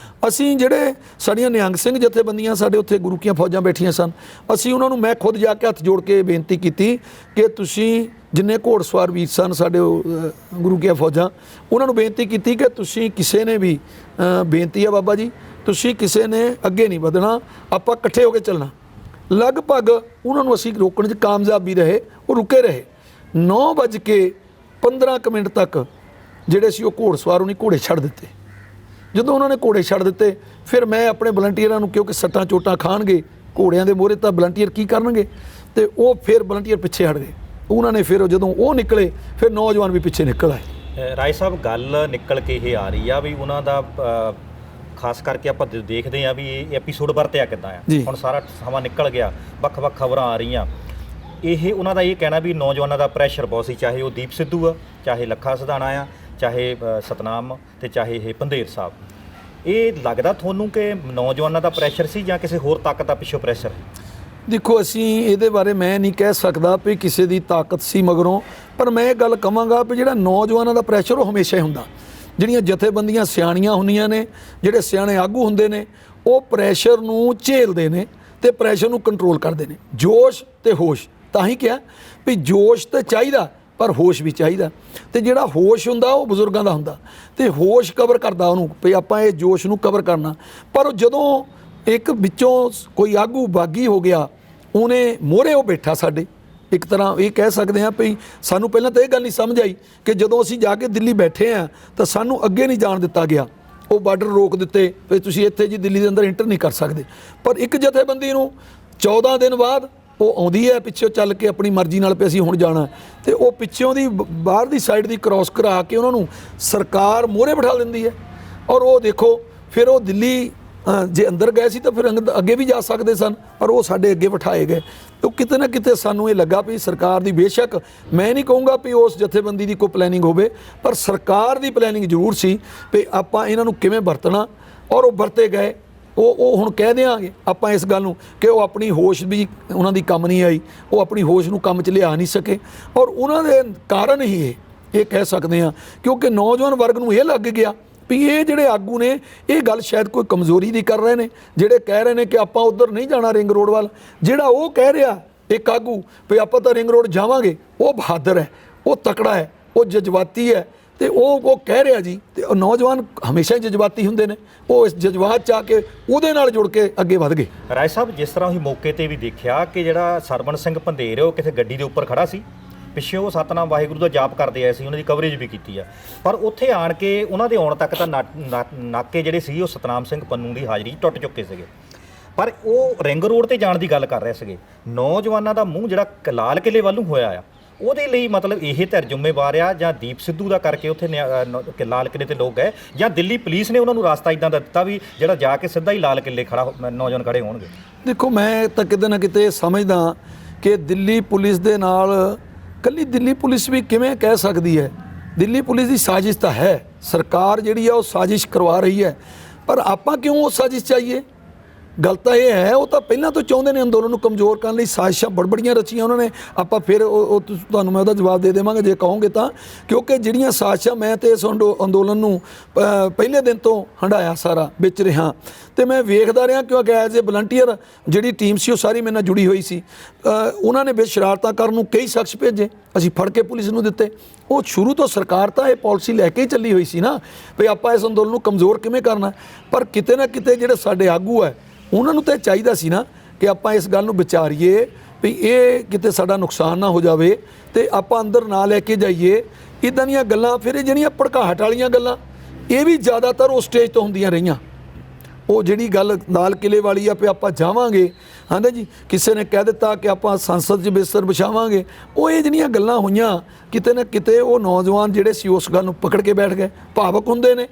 ਅਸੀਂ ਜਿਹੜੇ ਸਾਡੀਆਂ ਨਿਹੰਗ ਸਿੰਘ ਜਥੇਬੰਦੀਆਂ ਸਾਡੇ ਉੱਥੇ ਗੁਰੂ ਕੀਆਂ ਫੌਜਾਂ ਬੈਠੀਆਂ ਸਨ, ਅਸੀਂ ਉਹਨਾਂ ਨੂੰ, ਮੈਂ ਖੁਦ ਜਾ ਕੇ ਹੱਥ ਜੋੜ ਕੇ ਬੇਨਤੀ ਕੀਤੀ ਕਿ ਤੁਸੀਂ ਜਿੰਨੇ ਘੋੜਸਵਾਰ ਵੀਰ ਸਨ ਸਾਡੇ ਗੁਰੂ ਕੀਆਂ ਫੌਜਾਂ, ਉਹਨਾਂ ਨੂੰ ਬੇਨਤੀ ਕੀਤੀ ਕਿ ਤੁਸੀਂ ਕਿਸੇ ਨੇ ਵੀ ਬੇਨਤੀ ਹੈ ਬਾਬਾ ਜੀ, ਤੁਸੀਂ ਕਿਸੇ ਨੇ ਅੱਗੇ ਨਹੀਂ ਵਧਣਾ, ਆਪਾਂ ਇਕੱਠੇ ਹੋ ਕੇ ਚੱਲਣਾ। ਲਗਭਗ ਉਹਨਾਂ ਨੂੰ ਅਸੀਂ ਰੋਕਣ 'ਚ ਕਾਮਯਾਬ ਵੀ ਰਹੇ, ਉਹ ਰੁਕੇ ਰਹੇ। 9:15 ਤੱਕ ਜਿਹੜੇ ਸੀ ਉਹ ਘੋੜਸਵਾਰ ਉਹਨੇ ਘੋੜੇ ਛੱਡ ਦਿੱਤੇ। ਜਦੋਂ ਉਹਨਾਂ ਨੇ ਘੋੜੇ ਛੱਡ ਦਿੱਤੇ, ਫਿਰ ਮੈਂ ਆਪਣੇ ਵਲੰਟੀਅਰਾਂ ਨੂੰ, ਕਿਉਂਕਿ ਸੱਟਾਂ ਚੋਟਾਂ ਖਾਣਗੇ ਘੋੜਿਆਂ ਦੇ ਮੋਹਰੇ ਤਾਂ ਵਲੰਟੀਅਰ ਕੀ ਕਰਨਗੇ, ਤੇ ਉਹ ਫਿਰ ਵਲੰਟੀਅਰ ਪਿੱਛੇ ਹਟ ਗਏ। ਉਹਨਾਂ ਨੇ ਫਿਰ ਜਦੋਂ ਉਹ ਨਿਕਲੇ, ਫਿਰ ਨੌਜਵਾਨ ਵੀ ਪਿੱਛੇ ਨਿਕਲ ਆਏ। ਰਾਏ ਸਾਹਿਬ, ਗੱਲ ਨਿਕਲ ਕੇ ਇਹ ਆ ਰਹੀ ਆ ਵੀ ਉਹਨਾਂ ਦਾ ਖਾਸ ਕਰਕੇ ਆਪਾਂ ਦੇਖਦੇ ਆ ਵੀ ਇਹ ਐਪੀਸੋਡ ਵਰਤਿਆ ਕਿੱਦਾਂ ਆ। ਹੁਣ ਸਾਰਾ ਸਮਾਂ ਨਿਕਲ ਗਿਆ, ਵੱਖ-ਵੱਖ ਖਬਰਾਂ ਆ ਰਹੀਆਂ। ਇਹ ਉਹਨਾਂ ਦਾ ਇਹ ਕਹਿਣਾ ਵੀ ਨੌਜਵਾਨਾਂ ਦਾ ਪ੍ਰੈਸ਼ਰ ਬਹੁਤ ਸੀ, ਚਾਹੇ ਉਹ ਦੀਪ ਸਿੱਧੂ ਆ, ਚਾਹੇ ਲੱਖਾ ਸਿਧਾਣਾ ਆ, ਚਾਹੇ ਸਤਨਾਮ ਤੇ ਚਾਹੇ ਇਹ ਪੰਧੇਰ ਸਾਹਿਬ। ਇਹ ਲੱਗਦਾ ਤੁਹਾਨੂੰ ਕਿ ਨੌਜਵਾਨਾਂ ਦਾ ਪ੍ਰੈਸ਼ਰ ਸੀ ਜਾਂ ਕਿਸੇ ਹੋਰ ਤਾਕਤ ਦਾ ਪਿੱਛੋਂ ਪ੍ਰੈਸ਼ਰ? ਦੇਖੋ, ਅਸੀਂ ਇਹਦੇ ਬਾਰੇ ਮੈਂ ਨਹੀਂ ਕਹਿ ਸਕਦਾ ਵੀ ਕਿਸੇ ਦੀ ਤਾਕਤ ਸੀ ਮਗਰੋਂ, ਪਰ ਮੈਂ ਇਹ ਗੱਲ ਕਹਾਂਗਾ ਵੀ ਜਿਹੜਾ ਨੌਜਵਾਨਾਂ ਦਾ ਪ੍ਰੈਸ਼ਰ ਉਹ ਹਮੇਸ਼ਾ ਹੀ ਹੁੰਦਾ। ਜਿਹੜੀਆਂ ਜਥੇਬੰਦੀਆਂ ਸਿਆਣੀਆਂ ਹੁੰਦੀਆਂ ਨੇ, ਜਿਹੜੇ ਸਿਆਣੇ ਆਗੂ ਹੁੰਦੇ ਨੇ, ਉਹ ਪ੍ਰੈਸ਼ਰ ਨੂੰ ਝੇਲਦੇ ਨੇ ਤੇ ਪ੍ਰੈਸ਼ਰ ਨੂੰ ਕੰਟਰੋਲ ਕਰਦੇ ਨੇ। ਜੋਸ਼ ਤੇ ਹੋਸ਼, ਤਾਂ ਹੀ ਕਿਹਾ ਵੀ ਜੋਸ਼ ਤਾਂ ਚਾਹੀਦਾ ਪਰ ਹੋਸ਼ ਵੀ ਚਾਹੀਦਾ। ਤੇ ਜਿਹੜਾ ਹੋਸ਼ ਹੁੰਦਾ ਉਹ ਬਜ਼ੁਰਗਾਂ ਦਾ ਹੁੰਦਾ, ਤੇ ਹੋਸ਼ ਕਵਰ ਕਰਦਾ ਉਹਨੂੰ ਵੀ ਆਪਾਂ ਇਹ ਜੋਸ਼ ਨੂੰ ਕਵਰ ਕਰਨਾ। ਪਰ ਜਦੋਂ ਇੱਕ ਵਿੱਚੋਂ ਕੋਈ ਆਗੂ ਬਾਗੀ ਹੋ ਗਿਆ, ਉਹਨੇ ਮੋਹਰੇ ਉਹ ਬੈਠਾ ਸਾਡੇ, ਇੱਕ ਤਰ੍ਹਾਂ ਇਹ ਕਹਿ ਸਕਦੇ ਹਾਂ ਵੀ ਸਾਨੂੰ ਪਹਿਲਾਂ ਤਾਂ ਇਹ ਗੱਲ ਨਹੀਂ ਸਮਝ ਆਈ ਕਿ ਜਦੋਂ ਅਸੀਂ ਜਾ ਕੇ ਦਿੱਲੀ ਬੈਠੇ ਹਾਂ ਤਾਂ ਸਾਨੂੰ ਅੱਗੇ ਨਹੀਂ ਜਾਣ ਦਿੱਤਾ ਗਿਆ। ਉਹ ਬਾਰਡਰ ਰੋਕ ਦਿੱਤੇ ਵੀ ਤੁਸੀਂ ਇੱਥੇ ਜੀ ਦਿੱਲੀ ਦੇ ਅੰਦਰ ਇੰਟਰ ਨਹੀਂ ਕਰ ਸਕਦੇ। ਪਰ ਇੱਕ ਜਥੇਬੰਦੀ ਨੂੰ 14 ਦਿਨ ਬਾਅਦ ਉਹ ਆਉਂਦੀ ਹੈ ਪਿੱਛੋਂ ਚੱਲ ਕੇ ਆਪਣੀ ਮਰਜ਼ੀ ਨਾਲ, ਵੀ ਅਸੀਂ ਹੁਣ ਜਾਣਾ, ਤੇ ਉਹ ਪਿੱਛੋਂ ਦੀ ਬਾਹਰ ਦੀ ਸਾਈਡ ਦੀ ਕ੍ਰਾਸ ਕਰਾ ਕੇ ਉਹਨਾਂ ਨੂੰ ਸਰਕਾਰ ਮੋਹਰੇ ਬਿਠਾ ਦਿੰਦੀ ਹੈ। ਔਰ ਉਹ ਦੇਖੋ, ਫਿਰ ਉਹ ਦਿੱਲੀ ਜੇ ਅੰਦਰ ਗਏ ਸੀ ਤਾਂ ਫਿਰ ਅੱਗੇ ਵੀ ਜਾ ਸਕਦੇ ਸਨ, ਪਰ ਉਹ ਸਾਡੇ ਅੱਗੇ ਬਿਠਾਏ ਗਏ। ਤਾਂ ਕਿਤੇ ਨਾ ਕਿਤੇ ਸਾਨੂੰ ਇਹ ਲੱਗਾ ਵੀ ਸਰਕਾਰ ਦੀ, ਬੇਸ਼ੱਕ ਮੈਂ ਨਹੀਂ ਕਹੂੰਗਾ ਵੀ ਉਸ ਜਥੇਬੰਦੀ ਦੀ ਕੋਈ ਪਲੈਨਿੰਗ ਹੋਵੇ, ਪਰ ਸਰਕਾਰ ਦੀ ਪਲੈਨਿੰਗ ਜ਼ਰੂਰ ਸੀ ਵੀ ਆਪਾਂ ਇਹਨਾਂ ਨੂੰ ਕਿਵੇਂ ਵਰਤਣਾ, ਔਰ ਉਹ ਵਰਤੇ ਗਏ। ਉਹ ਹੁਣ ਕਹਿ ਦਿਆਂਗੇ ਆਪਾਂ ਇਸ ਗੱਲ ਨੂੰ ਕਿ ਉਹ ਆਪਣੀ ਹੋਸ਼ ਵੀ ਉਹਨਾਂ ਦੀ ਕੰਮ ਨਹੀਂ ਆਈ, ਉਹ ਆਪਣੀ ਹੋਸ਼ ਨੂੰ ਕੰਮ 'ਚ ਲਿਆ ਨਹੀਂ ਸਕੇ, ਔਰ ਉਹਨਾਂ ਦੇ ਕਾਰਨ ਹੀ ਇਹ ਕਹਿ ਸਕਦੇ ਹਾਂ, ਕਿਉਂਕਿ ਨੌਜਵਾਨ ਵਰਗ ਨੂੰ ਇਹ ਲੱਗ ਗਿਆ ਵੀ ਇਹ ਜਿਹੜੇ ਆਗੂ ਨੇ ਇਹ ਗੱਲ ਸ਼ਾਇਦ ਕੋਈ ਕਮਜ਼ੋਰੀ ਦੀ ਕਰ ਰਹੇ ਨੇ, ਜਿਹੜੇ ਕਹਿ ਰਹੇ ਨੇ ਕਿ ਆਪਾਂ ਉੱਧਰ ਨਹੀਂ ਜਾਣਾ ਰਿੰਗ ਰੋਡ ਵੱਲ। ਜਿਹੜਾ ਉਹ ਕਹਿ ਰਿਹਾ ਇੱਕ ਆਗੂ ਵੀ ਆਪਾਂ ਤਾਂ ਰਿੰਗ ਰੋਡ ਜਾਵਾਂਗੇ, ਉਹ ਬਹਾਦਰ ਹੈ, ਉਹ ਤਕੜਾ ਹੈ, ਉਹ ਜਜ਼ਬਾਤੀ ਹੈ, ਤੇ ਉਹ ਕਹਿ ਰਿਹਾ ਜੀ। ਤੇ ਉਹ ਨੌਜਵਾਨ ਹਮੇਸ਼ਾ ਹੀ ਜਜ਼ਬਾਤੀ ਹੁੰਦੇ ਨੇ, ਉਹ ਇਸ ਜਜ਼ਬਾਤ 'ਚ ਆ ਕੇ ਉਹਦੇ ਨਾਲ ਜੁੜ ਕੇ ਅੱਗੇ ਵਧ ਗਏ। ਰਾਏ ਸਾਹਿਬ, ਜਿਸ ਤਰ੍ਹਾਂ ਅਸੀਂ ਮੌਕੇ ਤੇ ਵੀ ਦੇਖਿਆ ਕਿ ਜਿਹੜਾ ਸਰਵਣ ਸਿੰਘ ਪੰਧੇਰ ਉਹ ਕਿਸੇ ਗੱਡੀ ਦੇ ਉੱਪਰ ਖੜਾ ਸੀ, ਪਿੱਛੇ ਉਹ ਸਤਨਾਮ ਵਾਹਿਗੁਰੂ ਦਾ ਜਾਪ ਕਰਦੇ ਆਏ ਸੀ, ਉਹਨਾਂ ਦੀ ਕਵਰੇਜ ਵੀ ਕੀਤੀ ਆ, ਪਰ ਉੱਥੇ ਆਣ ਕੇ ਉਹਨਾਂ ਦੇ ਆਉਣ ਤੱਕ ਤਾਂ ਨਾਕੇ ਜਿਹੜੇ ਸੀ ਉਹ ਸਤਨਾਮ ਸਿੰਘ ਪੰਨੂ ਦੀ ਹਾਜ਼ਰੀ ਟੁੱਟ ਚੁੱਕੇ ਸੀਗੇ, ਪਰ ਉਹ ਰਿੰਗ ਰੋਡ ਤੇ ਜਾਣ ਦੀ ਗੱਲ ਕਰ ਰਹੇ ਸੀਗੇ। ਨੌਜਵਾਨਾਂ ਦਾ ਮੂੰਹ ਜਿਹੜਾ ਲਾਲ ਕਿਲੇ ਵੱਲ ਨੂੰ ਹੋਇਆ ਆ, ਉਹਦੇ ਲਈ ਮਤਲਬ ਇਹ ਧਿਰ ਜ਼ਿੰਮੇਵਾਰ ਆ, ਜਾਂ ਦੀਪ ਸਿੱਧੂ ਦਾ ਕਰਕੇ ਉੱਥੇ ਲਾਲ ਕਿਲੇ ਤੇ ਲੋਕ ਗਏ, ਜਾਂ ਦਿੱਲੀ ਪੁਲਿਸ ਨੇ ਉਹਨਾਂ ਨੂੰ ਰਾਸਤਾ ਇਦਾਂ ਦਾ ਦਿੱਤਾ ਵੀ ਜਿਹੜਾ ਜਾ ਕੇ ਸਿੱਧਾ ਹੀ ਲਾਲ ਕਿਲੇ ਨੌਜਵਾਨ ਖੜੇ ਹੋਣਗੇ? ਦੇਖੋ, ਮੈਂ ਤਾਂ ਕਿਤੇ ਨਾ ਕਿਤੇ ਸਮਝਦਾ ਕਿ ਦਿੱਲੀ ਪੁਲਿਸ ਦੇ ਨਾਲ ਕੱਲੀ ਦਿੱਲੀ ਪੁਲਿਸ ਵੀ ਕਿਵੇਂ ਕਹਿ ਸਕਦੀ ਹੈ, ਦਿੱਲੀ ਪੁਲਿਸ ਦੀ ਸਾਜ਼ਿਸ਼ ਤਾਂ ਹੈ, ਸਰਕਾਰ ਜਿਹੜੀ ਆ ਉਹ ਸਾਜ਼ਿਸ਼ ਕਰਵਾ ਰਹੀ ਹੈ, ਪਰ ਆਪਾਂ ਕਿਉਂ ਉਹ ਸਾਜ਼ਿਸ਼ ਚਾਹੀਏ? ਗੱਲ ਤਾਂ ਇਹ ਹੈ, ਉਹ ਤਾਂ ਪਹਿਲਾਂ ਤੋਂ ਚਾਹੁੰਦੇ ਨੇ ਅੰਦੋਲਨ ਨੂੰ ਕਮਜ਼ੋਰ ਕਰਨ ਲਈ, ਸਾਜ਼ਿਸ਼ਾਂ ਬੜਬੜੀਆਂ ਰਚੀਆਂ ਉਹਨਾਂ ਨੇ। ਆਪਾਂ ਫਿਰ ਤੁਹਾਨੂੰ ਮੈਂ ਉਹਦਾ ਜਵਾਬ ਦੇ ਦੇਵਾਂਗਾ ਜੇ ਕਹੋਗੇ ਤਾਂ, ਕਿਉਂਕਿ ਜਿਹੜੀਆਂ ਸਾਜ਼ਿਸ਼ਾਂ, ਮੈਂ ਤੇ ਇਸ ਅੰਦੋਲਨ ਨੂੰ ਪਹਿਲੇ ਦਿਨ ਤੋਂ ਹੰਢਾਇਆ, ਸਾਰਾ ਵਿੱਚ ਰਿਹਾ, ਤੇ ਮੈਂ ਵੇਖਦਾ ਰਿਹਾ, ਕਿਉਂਕਿ ਐਜ਼ ਏ ਵਲੰਟੀਅਰ ਜਿਹੜੀ ਟੀਮ ਸੀ ਉਹ ਸਾਰੀ ਮੇਰੇ ਨਾਲ ਜੁੜੀ ਹੋਈ ਸੀ। ਉਹਨਾਂ ਨੇ ਵਿੱਚ ਸ਼ਰਾਰਤਾਂ ਕਰਨ ਨੂੰ ਕਈ ਸ਼ਖਸ ਭੇਜੇ, ਅਸੀਂ ਫੜ ਕੇ ਪੁਲਿਸ ਨੂੰ ਦਿੱਤੇ। ਉਹ ਸ਼ੁਰੂ ਤੋਂ ਸਰਕਾਰ ਤਾਂ ਇਹ ਪਾਲਿਸੀ ਲੈ ਕੇ ਹੀ ਚੱਲੀ ਹੋਈ ਸੀ ਨਾ ਵੀ ਆਪਾਂ ਇਸ ਅੰਦੋਲਨ ਨੂੰ ਕਮਜ਼ੋਰ ਕਿਵੇਂ ਕਰਨਾ, ਪਰ ਕਿਤੇ ਨਾ ਕਿਤੇ ਜਿਹੜੇ ਸਾਡੇ ਆਗੂ ਹੈ ਉਹਨਾਂ ਨੂੰ ਤਾਂ ਚਾਹੀਦਾ ਸੀ ਨਾ ਕਿ ਆਪਾਂ ਇਸ ਗੱਲ ਨੂੰ ਵਿਚਾਰੀਏ ਵੀ ਇਹ ਕਿਤੇ ਸਾਡਾ ਨੁਕਸਾਨ ਨਾ ਹੋ ਜਾਵੇ, ਤੇ ਆਪਾਂ ਅੰਦਰ ਨਾ ਲੈ ਕੇ ਜਾਈਏ ਇੱਦਾਂ ਦੀਆਂ ਗੱਲਾਂ। ਫਿਰ ਇਹ ਜਿਹੜੀਆਂ ਭੜਕਾਹਟ ਵਾਲੀਆਂ ਗੱਲਾਂ, ਇਹ ਵੀ ਜ਼ਿਆਦਾਤਰ ਉਸ ਸਟੇਜ ਤੋਂ ਹੁੰਦੀਆਂ ਰਹੀਆਂ। ਉਹ ਜਿਹੜੀ ਗੱਲ ਲਾਲ ਕਿਲੇ ਵਾਲੀ ਆ ਵੀ ਆਪਾਂ ਜਾਵਾਂਗੇ, ਹਾਂ ਜੀ, ਕਿਸੇ ਨੇ ਕਹਿ ਦਿੱਤਾ ਕਿ ਆਪਾਂ ਸੰਸਦ 'ਚ ਬਿਸਤਰ ਵਿਛਾਵਾਂਗੇ, ਉਹ ਇਹ ਜਿਹੜੀਆਂ ਗੱਲਾਂ ਹੋਈਆਂ, ਕਿਤੇ ਨਾ ਕਿਤੇ ਉਹ ਨੌਜਵਾਨ ਜਿਹੜੇ ਸੀ ਉਸ ਗੱਲ ਨੂੰ ਪਕੜ ਕੇ ਬੈਠ ਗਏ। ਭਾਵਕ ਹੁੰਦੇ ਨੇ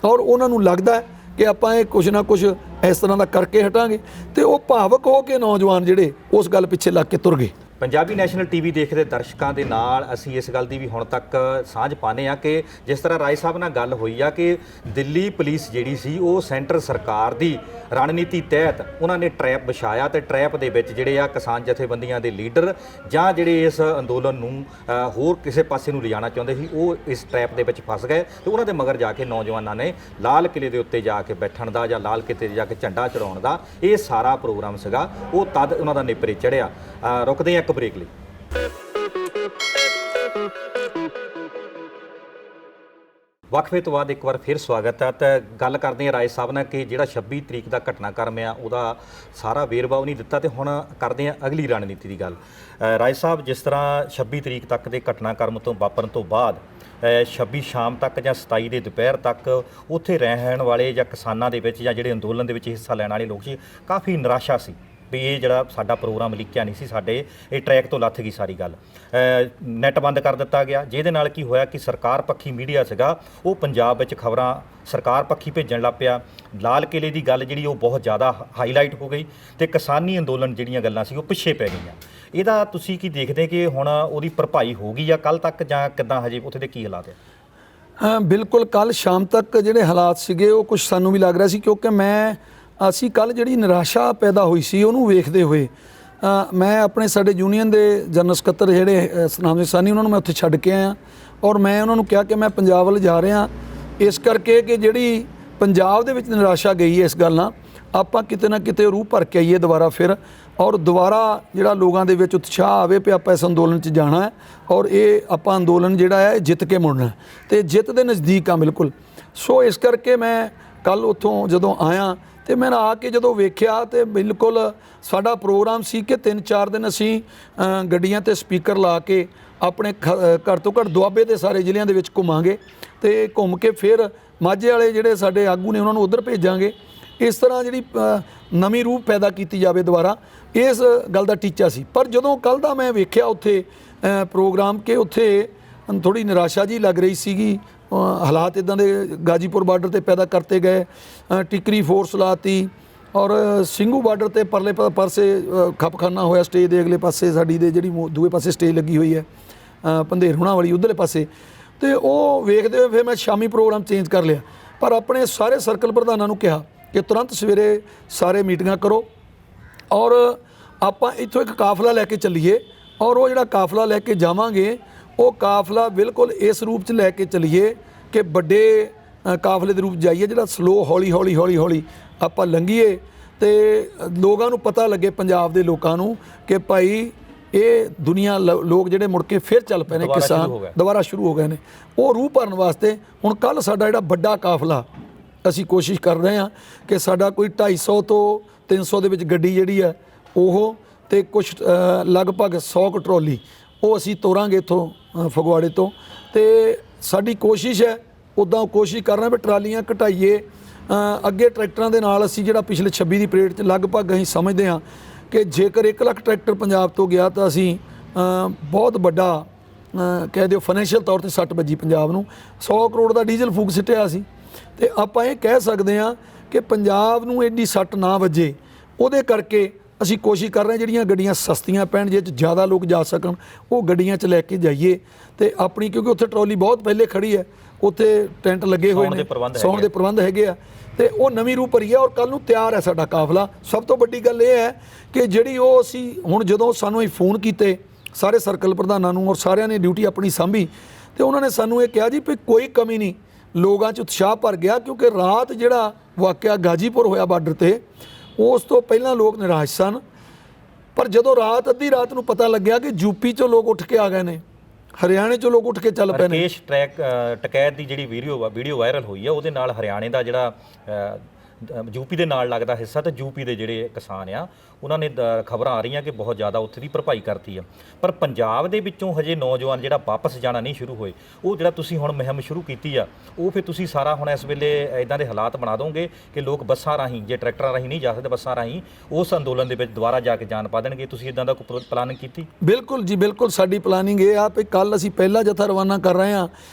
ਔਰ ਉਹਨਾਂ ਨੂੰ ਲੱਗਦਾ ਕਿ ਆਪਾਂ ਇਹ ਕੁਛ ਨਾ ਕੁਛ ਇਸ ਤਰ੍ਹਾਂ ਦਾ ਕਰਕੇ ਹਟਾਂਗੇ, ਤੇ ਉਹ ਭਾਵਕ ਹੋ ਕੇ ਨੌਜਵਾਨ ਜਿਹੜੇ ਉਸ ਗੱਲ ਪਿੱਛੇ ਲੱਗ ਕੇ ਤੁਰ ਗਏ। ਪੰਜਾਬੀ ਨੈਸ਼ਨਲ ਟੀਵੀ ਦੇਖਦੇ ਦਰਸ਼ਕਾਂ ਦੇ ਨਾਲ ਅਸੀਂ ਇਸ ਗੱਲ ਦੀ ਵੀ ਹੁਣ ਤੱਕ ਸਾਂਝ ਪਾਉਂਦੇ ਆ ਕਿ ਜਿਸ ਤਰ੍ਹਾਂ ਰਾਏ ਸਾਹਿਬ ਨਾਲ ਗੱਲ ਹੋਈ ਆ ਕਿ ਦਿੱਲੀ ਪੁਲਿਸ ਜਿਹੜੀ ਸੀ ਉਹ ਸੈਂਟਰ ਸਰਕਾਰ ਦੀ ਰਣਨੀਤੀ ਤਹਿਤ ਉਹਨਾਂ ਨੇ ਟਰੈਪ ਵਿਛਾਇਆ ਤੇ ਟਰੈਪ ਦੇ ਵਿੱਚ ਜਿਹੜੇ ਆ ਕਿਸਾਨ ਜਥੇਬੰਦੀਆਂ ਦੇ ਲੀਡਰ ਜਾਂ ਜਿਹੜੇ ਇਸ ਅੰਦੋਲਨ ਨੂੰ ਹੋਰ ਕਿਸੇ ਪਾਸੇ ਨੂੰ ਲਿਜਾਣਾ ਚਾਹੁੰਦੇ ਸੀ ਉਹ ਇਸ ਟਰੈਪ ਦੇ ਵਿੱਚ ਫਸ ਗਏ ਤੇ ਉਹਨਾਂ ਦੇ ਮਗਰ ਜਾ ਕੇ ਨੌਜਵਾਨਾਂ ਨੇ ਲਾਲ ਕਿਲੇ ਦੇ ਉੱਤੇ ਜਾ ਕੇ ਬੈਠਣ ਦਾ ਜਾਂ ਲਾਲ ਕਿਲੇ ਤੇ ਜਾ ਕੇ ਝੰਡਾ ਚੜਾਉਣ ਦਾ ਇਹ ਸਾਰਾ ਪ੍ਰੋਗਰਾਮ ਸੀਗਾ। ਉਹ ਤਦ ਉਹਨਾਂ ਦਾ ਨੇਪਰੇ ਚੜਿਆ। ਰੁਕਦੇ ਆ ਇੱਕ ਬ੍ਰੇਕ ਲਈ। ਵਕਫੇ ਤੋਂ ਬਾਅਦ ਇੱਕ ਵਾਰ ਫਿਰ ਸਵਾਗਤ ਹੈ। ਤਾਂ ਗੱਲ ਕਰਦੇ ਹਾਂ ਰਾਏ ਸਾਹਿਬ ਨਾਲ ਕਿ ਜਿਹੜਾ 26 ਤਰੀਕ ਦਾ ਘਟਨਾਕ੍ਰਮ ਆ ਉਹਦਾ ਸਾਰਾ ਵੇਰਵਾ ਉਹ ਨਹੀਂ ਦਿੱਤਾ ਤੇ ਹੁਣ ਕਰਦੇ ਹਾਂ ਅਗਲੀ ਰਣਨੀਤੀ ਦੀ ਗੱਲ। ਰਾਏ ਸਾਹਿਬ, ਜਿਸ ਤਰ੍ਹਾਂ 26 ਤਰੀਕ ਤੱਕ ਦੇ ਘਟਨਾਕ੍ਰਮ ਤੋਂ ਵਾਪਰਨ ਤੋਂ ਬਾਅਦ 26 ਸ਼ਾਮ ਤੱਕ ਜਾਂ 27 ਦੇ ਦੁਪਹਿਰ ਤੱਕ ਉੱਥੇ ਰਹਿਣ ਵਾਲੇ ਜਾਂ ਕਿਸਾਨਾਂ ਦੇ ਵਿੱਚ ਜਾਂ ਜਿਹੜੇ ਅੰਦੋਲਨ ਦੇ ਵਿੱਚ ਹਿੱਸਾ ਲੈਣ ਵਾਲੇ ਲੋਕ ਸੀ, ਕਾਫੀ ਨਿਰਾਸ਼ਾ ਸੀ ਵੀ ਇਹ ਜਿਹੜਾ ਸਾਡਾ ਪ੍ਰੋਗਰਾਮ ਲਿਖਿਆ ਨਹੀਂ ਸੀ, ਸਾਡੇ ਇਹ ਟਰੈਕ ਤੋਂ ਲੱਥ ਗਈ ਸਾਰੀ ਗੱਲ। ਨੈੱਟ ਬੰਦ ਕਰ ਦਿੱਤਾ ਗਿਆ, ਜਿਹਦੇ ਨਾਲ ਕੀ ਹੋਇਆ ਕਿ ਸਰਕਾਰ ਪੱਖੀ ਮੀਡੀਆ ਸੀਗਾ ਉਹ ਪੰਜਾਬ ਵਿੱਚ ਖਬਰਾਂ ਸਰਕਾਰ ਪੱਖੀ ਭੇਜਣ ਲੱਗ ਪਿਆ। ਲਾਲ ਕਿਲੇ ਦੀ ਗੱਲ ਜਿਹੜੀ ਉਹ ਬਹੁਤ ਜ਼ਿਆਦਾ ਹਾਈਲਾਈਟ ਹੋ ਗਈ ਤੇ ਕਿਸਾਨੀ ਅੰਦੋਲਨ ਜਿਹੜੀਆਂ ਗੱਲਾਂ ਸੀ ਉਹ ਪਿੱਛੇ ਪੈ ਗਈਆਂ। ਇਹਦਾ ਤੁਸੀਂ ਕੀ ਦੇਖਦੇ ਕਿ ਹੁਣ ਉਹਦੀ ਭਰਪਾਈ ਹੋ ਗਈ ਆ ਕੱਲ ਤੱਕ ਜਾਂ ਕਿੱਦਾਂ, ਹਜੇ ਉੱਥੇ ਦੇ ਕੀ ਹਾਲਾਤ ਹੈ? ਬਿਲਕੁਲ, ਕੱਲ ਸ਼ਾਮ ਤੱਕ ਜਿਹੜੇ ਹਾਲਾਤ ਸੀਗੇ ਉਹ ਕੁਝ ਸਾਨੂੰ ਵੀ ਲੱਗ ਰਿਹਾ ਸੀ, ਕਿਉਂਕਿ ਅਸੀਂ ਕੱਲ ਜਿਹੜੀ ਨਿਰਾਸ਼ਾ ਪੈਦਾ ਹੋਈ ਸੀ ਉਹਨੂੰ ਵੇਖਦੇ ਹੋਏ ਮੈਂ ਆਪਣੇ ਸਾਡੇ ਯੂਨੀਅਨ ਦੇ ਜਨਰਲ ਸਕੱਤਰ ਜਿਹੜੇ ਸਤਨਾਮ ਸਿੰਘ ਸਾਨੀ ਉਹਨਾਂ ਨੂੰ ਮੈਂ ਉੱਥੇ ਛੱਡ ਕੇ ਆਇਆ ਔਰ ਮੈਂ ਉਹਨਾਂ ਨੂੰ ਕਿਹਾ ਕਿ ਮੈਂ ਪੰਜਾਬ ਵੱਲ ਜਾ ਰਿਹਾ ਇਸ ਕਰਕੇ ਕਿ ਜਿਹੜੀ ਪੰਜਾਬ ਦੇ ਵਿੱਚ ਨਿਰਾਸ਼ਾ ਗਈ ਹੈ ਇਸ ਗੱਲ ਨਾਲ ਆਪਾਂ ਕਿਤੇ ਨਾ ਕਿਤੇ ਰੂਹ ਭਰ ਕੇ ਆਈਏ ਦੁਬਾਰਾ ਫਿਰ ਔਰ ਦੁਬਾਰਾ ਜਿਹੜਾ ਲੋਕਾਂ ਦੇ ਵਿੱਚ ਉਤਸ਼ਾਹ ਆਵੇ ਵੀ ਆਪਾਂ ਇਸ ਅੰਦੋਲਨ 'ਚ ਜਾਣਾ ਹੈ ਔਰ ਇਹ ਆਪਾਂ ਅੰਦੋਲਨ ਜਿਹੜਾ ਹੈ ਜਿੱਤ ਕੇ ਮੁੜਨਾ ਤੇ ਜਿੱਤ ਦੇ ਨਜ਼ਦੀਕ ਆ ਬਿਲਕੁਲ। ਸੋ ਇਸ ਕਰਕੇ ਮੈਂ ਕੱਲ ਉੱਥੋਂ ਜਦੋਂ ਆਇਆ ਤੇ ਮੈਂ ਆ ਕੇ ਜਦੋਂ ਵੇਖਿਆ ਤੇ ਬਿਲਕੁਲ ਸਾਡਾ ਪ੍ਰੋਗਰਾਮ ਸੀ ਕਿ 3-4 ਦਿਨ ਅਸੀਂ ਗੱਡੀਆਂ ਤੇ ਸਪੀਕਰ ਲਾ ਕੇ ਆਪਣੇ ਘੱਟ ਤੋਂ ਘੱਟ ਦੁਆਬੇ ਦੇ ਸਾਰੇ ਜ਼ਿਲ੍ਹਿਆਂ ਦੇ ਵਿੱਚ ਘੁੰਮਾਂਗੇ ਤੇ ਘੁੰਮ ਕੇ ਫਿਰ ਮਾਝੇ ਵਾਲੇ ਜਿਹੜੇ ਸਾਡੇ ਆਗੂ ਨੇ ਉਹਨਾਂ ਨੂੰ ਉੱਧਰ ਭੇਜਾਂਗੇ। ਇਸ ਤਰ੍ਹਾਂ ਜਿਹੜੀ ਨਵੀਂ ਰੂਪ ਪੈਦਾ ਕੀਤੀ ਜਾਵੇ ਦੁਬਾਰਾ, ਇਸ ਗੱਲ ਦਾ ਟੀਚਾ ਸੀ। ਪਰ ਜਦੋਂ ਕੱਲ ਦਾ ਮੈਂ ਵੇਖਿਆ ਉੱਥੇ ਪ੍ਰੋਗਰਾਮ ਕਿ ਉੱਥੇ ਥੋੜ੍ਹੀ ਨਿਰਾਸ਼ਾ ਜੀ ਲੱਗ ਰਹੀ ਸੀਗੀ, ਹਾਲਾਤ ਇਦਾਂ ਦੇ ਗਾਜੀਪੁਰ ਬਾਰਡਰ ਤੇ ਪੈਦਾ ਕਰਤੇ ਗਏ, ਟਿਕਰੀ ਫੋਰਸ ਲਾਤੀ ਔਰ ਸਿੰਘੂ ਬਾਰਡਰ ਤੇ ਪਰਲੇ ਪਾਸੇ ਖਪਖਾਨਾ ਹੋਇਆ ਸਟੇਜ ਦੇ ਅਗਲੇ ਪਾਸੇ ਸਾਡੀ ਦੇ ਜਿਹੜੀ ਦੂਏ ਪਾਸੇ ਸਟੇਜ ਲੱਗੀ ਹੋਈ ਹੈ ਪੰਧੇਰ ਹੁਣਾਂ ਵਾਲੀ ਉਧਰਲੇ ਪਾਸੇ, ਤੇ ਉਹ ਵੇਖਦੇ ਹੋਏ ਫਿਰ ਮੈਂ ਸ਼ਾਮੀ ਪ੍ਰੋਗਰਾਮ ਚੇਂਜ ਕਰ ਲਿਆ। ਪਰ ਆਪਣੇ ਸਾਰੇ ਸਰਕਲ ਪ੍ਰਧਾਨਾਂ ਨੂੰ ਕਿਹਾ ਕਿ ਤੁਰੰਤ ਸਵੇਰੇ ਸਾਰੇ ਮੀਟਿੰਗਾਂ ਕਰੋ ਔਰ ਆਪਾਂ ਇੱਥੋਂ ਇੱਕ ਕਾਫਲਾ ਲੈ ਕੇ ਚੱਲੀਏ ਔਰ ਉਹ ਜਿਹੜਾ ਕਾਫਲਾ ਲੈ ਕੇ ਜਾਵਾਂਗੇ ਉਹ ਕਾਫਲਾ ਬਿਲਕੁਲ ਇਸ ਰੂਪ 'ਚ ਲੈ ਕੇ ਚੱਲੀਏ ਕਿ ਵੱਡੇ ਕਾਫਲੇ ਦੇ ਰੂਪ ਜਾਈਏ, ਜਿਹੜਾ ਸਲੋ ਹੌਲੀ ਆਪਾਂ ਲੰਘੀਏ ਤੇ ਲੋਕਾਂ ਨੂੰ ਪਤਾ ਲੱਗੇ, ਪੰਜਾਬ ਦੇ ਲੋਕਾਂ ਨੂੰ ਕਿ ਭਾਈ ਇਹ ਦੁਨੀਆ ਲੋਕ ਜਿਹੜੇ ਮੁੜ ਕੇ ਫਿਰ ਚੱਲ ਪਏ ਨੇ, ਕਿਸਾਨ ਦੁਬਾਰਾ ਸ਼ੁਰੂ ਹੋ ਗਏ ਨੇ। ਉਹ ਰੂਹ ਭਰਨ ਵਾਸਤੇ ਹੁਣ ਕੱਲ ਸਾਡਾ ਜਿਹੜਾ ਵੱਡਾ ਕਾਫਲਾ ਅਸੀਂ ਕੋਸ਼ਿਸ਼ ਕਰ ਰਹੇ ਹਾਂ ਕਿ ਸਾਡਾ ਕੋਈ 250 ਤੋਂ 300 ਦੇ ਵਿੱਚ ਗੱਡੀ ਜਿਹੜੀ ਹੈ ਉਹ ਤੇ ਕੁਛ ਲਗਭਗ 100 ਕੁ ਟਰੋਲੀ ਉਹ ਅਸੀਂ ਤੋਰਾਂਗੇ ਇੱਥੋਂ ਫਗਵਾੜੇ ਤੋਂ। ਤੇ ਸਾਡੀ ਕੋਸ਼ਿਸ਼ ਹੈ ਉੱਦਾਂ ਕੋਸ਼ਿਸ਼ ਕਰ ਰਹੇ ਵੀ ਟਰਾਲੀਆਂ ਘਟਾਈਏ ਅੱਗੇ ਟਰੈਕਟਰਾਂ ਦੇ ਨਾਲ। ਅਸੀਂ ਜਿਹੜਾ ਪਿਛਲੇ 26 ਦੀ ਪਰੇਡ 'ਚ ਲਗਭਗ ਅਸੀਂ ਸਮਝਦੇ ਹਾਂ ਕਿ ਜੇਕਰ 1 ਲੱਖ ਟਰੈਕਟਰ ਪੰਜਾਬ ਤੋਂ ਗਿਆ ਤਾਂ ਅਸੀਂ ਬਹੁਤ ਵੱਡਾ ਕਹਿ ਦਿਓ ਫਾਈਨੈਂਸ਼ੀਅਲ ਤੌਰ ਤੇ ਸੱਟ ਵੱਜੀ ਪੰਜਾਬ ਨੂੰ। 100 ਕਰੋੜ ਦਾ ਡੀਜ਼ਲ ਫੂਕ ਸਿੱਟਿਆ ਸੀ ਤੇ ਆਪਾਂ ਇਹ ਕਹਿ ਸਕਦੇ ਹਾਂ ਕਿ ਪੰਜਾਬ ਨੂੰ ਐਡੀ ਸੱਟ ਨਾ ਵੱਜੇ, ਉਹਦੇ ਕਰਕੇ ਅਸੀਂ ਕੋਸ਼ਿਸ਼ ਕਰ ਰਹੇ ਜਿਹੜੀਆਂ ਗੱਡੀਆਂ ਸਸਤੀਆਂ ਪੈਣ ਜਿਹ 'ਚ ਜ਼ਿਆਦਾ ਲੋਕ ਜਾ ਸਕਣ ਉਹ ਗੱਡੀਆਂ 'ਚ ਲੈ ਕੇ ਜਾਈਏ ਤੇ ਆਪਣੀ, ਕਿਉਂਕਿ ਉੱਥੇ ਟਰੋਲੀ ਬਹੁਤ ਪਹਿਲੇ ਖੜੀ ਹੈ, ਉੱਥੇ ਟੈਂਟ ਲੱਗੇ ਹੋਏ ਨੇ, ਸੌਣ ਦੇ ਪ੍ਰਬੰਧ ਹੈਗੇ ਆ ਤੇ ਉਹ ਨਵੀਂ ਰੂਹ ਭਰੀ ਹੈ ਔਰ ਕੱਲ੍ਹ ਨੂੰ ਤਿਆਰ ਹੈ ਸਾਡਾ ਕਾਫਲਾ। ਸਭ ਤੋਂ ਵੱਡੀ ਗੱਲ ਇਹ ਹੈ ਕਿ ਜਿਹੜੀ ਉਹ ਅਸੀਂ ਹੁਣ ਜਦੋਂ ਸਾਨੂੰ ਇਹ ਫੋਨ ਕੀਤੇ ਸਾਰੇ ਸਰਕਲ ਪ੍ਰਧਾਨਾਂ ਨੂੰ ਔਰ ਸਾਰਿਆਂ ਨੇ ਡਿਊਟੀ ਆਪਣੀ ਸਾਂਭੀ ਤੇ ਉਹਨਾਂ ਨੇ ਸਾਨੂੰ ਇਹ ਕਿਹਾ ਜੀ ਵੀ ਕੋਈ ਕਮੀ ਨਹੀਂ, ਲੋਕਾਂ 'ਚ ਉਤਸ਼ਾਹ ਭਰ ਗਿਆ ਕਿਉਂਕਿ ਰਾਤ ਜਿਹੜਾ ਵਾਕਿਆ ਗਾਜੀਪੁਰ ਹੋਇਆ ਬਾਰਡਰ ਤੇ ਉਸ ਤੋਂ ਪਹਿਲਾਂ ਲੋਕ ਨਿਰਾਸ਼ ਸਨ। ਪਰ ਜਦੋਂ ਅੱਧੀ ਰਾਤ ਨੂੰ ਪਤਾ ਲੱਗਿਆ ਕਿ ਯੂਪੀ 'ਚੋਂ ਲੋਕ ਉੱਠ ਕੇ ਆ ਗਏ ਨੇ, ਹਰਿਆਣੇ 'ਚੋਂ ਲੋਕ ਉੱਠ ਕੇ ਚੱਲ ਪਏ ਨੇ। ਰਕੇਸ਼ ਟਕੈਤ ਦੀ ਜਿਹੜੀ ਵੀਡੀਓ ਵਾਇਰਲ ਹੋਈ ਹੈ ਉਹਦੇ ਨਾਲ ਹਰਿਆਣੇ ਦਾ ਜਿਹੜਾ ਯੂਪੀ ਦੇ ਨਾਲ ਲੱਗਦਾ ਹਿੱਸਾ ਤੇ ਯੂਪੀ ਦੇ ਜਿਹੜੇ ਕਿਸਾਨ ਆ ਉਹਨਾਂ ਨੇ ਖਬਰਾਂ ਆ ਰਹੀਆਂ ਕਿ ਬਹੁਤ ਜ਼ਿਆਦਾ ਉੱਥੇ ਦੀ ਭਰਪਾਈ ਕਰਤੀ ਆ। ਪਰ ਪੰਜਾਬ ਦੇ ਵਿੱਚੋਂ ਹਜੇ ਨੌਜਵਾਨ ਜਿਹੜਾ ਵਾਪਸ ਜਾਣਾ ਨਹੀਂ ਸ਼ੁਰੂ ਹੋਏ, ਉਹ ਜਿਹੜਾ ਤੁਸੀਂ ਹੁਣ ਮੁਹਿੰਮ ਸ਼ੁਰੂ ਕੀਤੀ ਆ ਉਹ ਫਿਰ ਤੁਸੀਂ ਸਾਰਾ ਹੁਣ ਇਸ ਵੇਲੇ ਇੱਦਾਂ ਦੇ ਹਾਲਾਤ ਬਣਾ ਦੋਗੇ ਕਿ ਲੋਕ ਬੱਸਾਂ ਰਾਹੀਂ, ਜੇ ਟਰੈਕਟਰਾਂ ਰਾਹੀਂ ਨਹੀਂ ਜਾ ਸਕਦੇ, ਬੱਸਾਂ ਰਾਹੀਂ ਉਸ ਅੰਦੋਲਨ ਦੇ ਵਿੱਚ ਦੁਬਾਰਾ ਜਾ ਕੇ ਜਾਨ ਪਾ ਦੇਣਗੇ। ਤੁਸੀਂ ਇੱਦਾਂ ਦਾ ਕੋਈ ਪਲਾਨਿੰਗ ਕੀਤੀ? ਬਿਲਕੁਲ ਜੀ, ਬਿਲਕੁਲ। ਸਾਡੀ ਪਲਾਨਿੰਗ ਇਹ ਆ ਵੀ ਕੱਲ੍ਹ ਅਸੀਂ ਪਹਿਲਾ ਜਥਾ ਰਵਾਨਾ ਕਰ ਰਹੇ ਹਾਂ,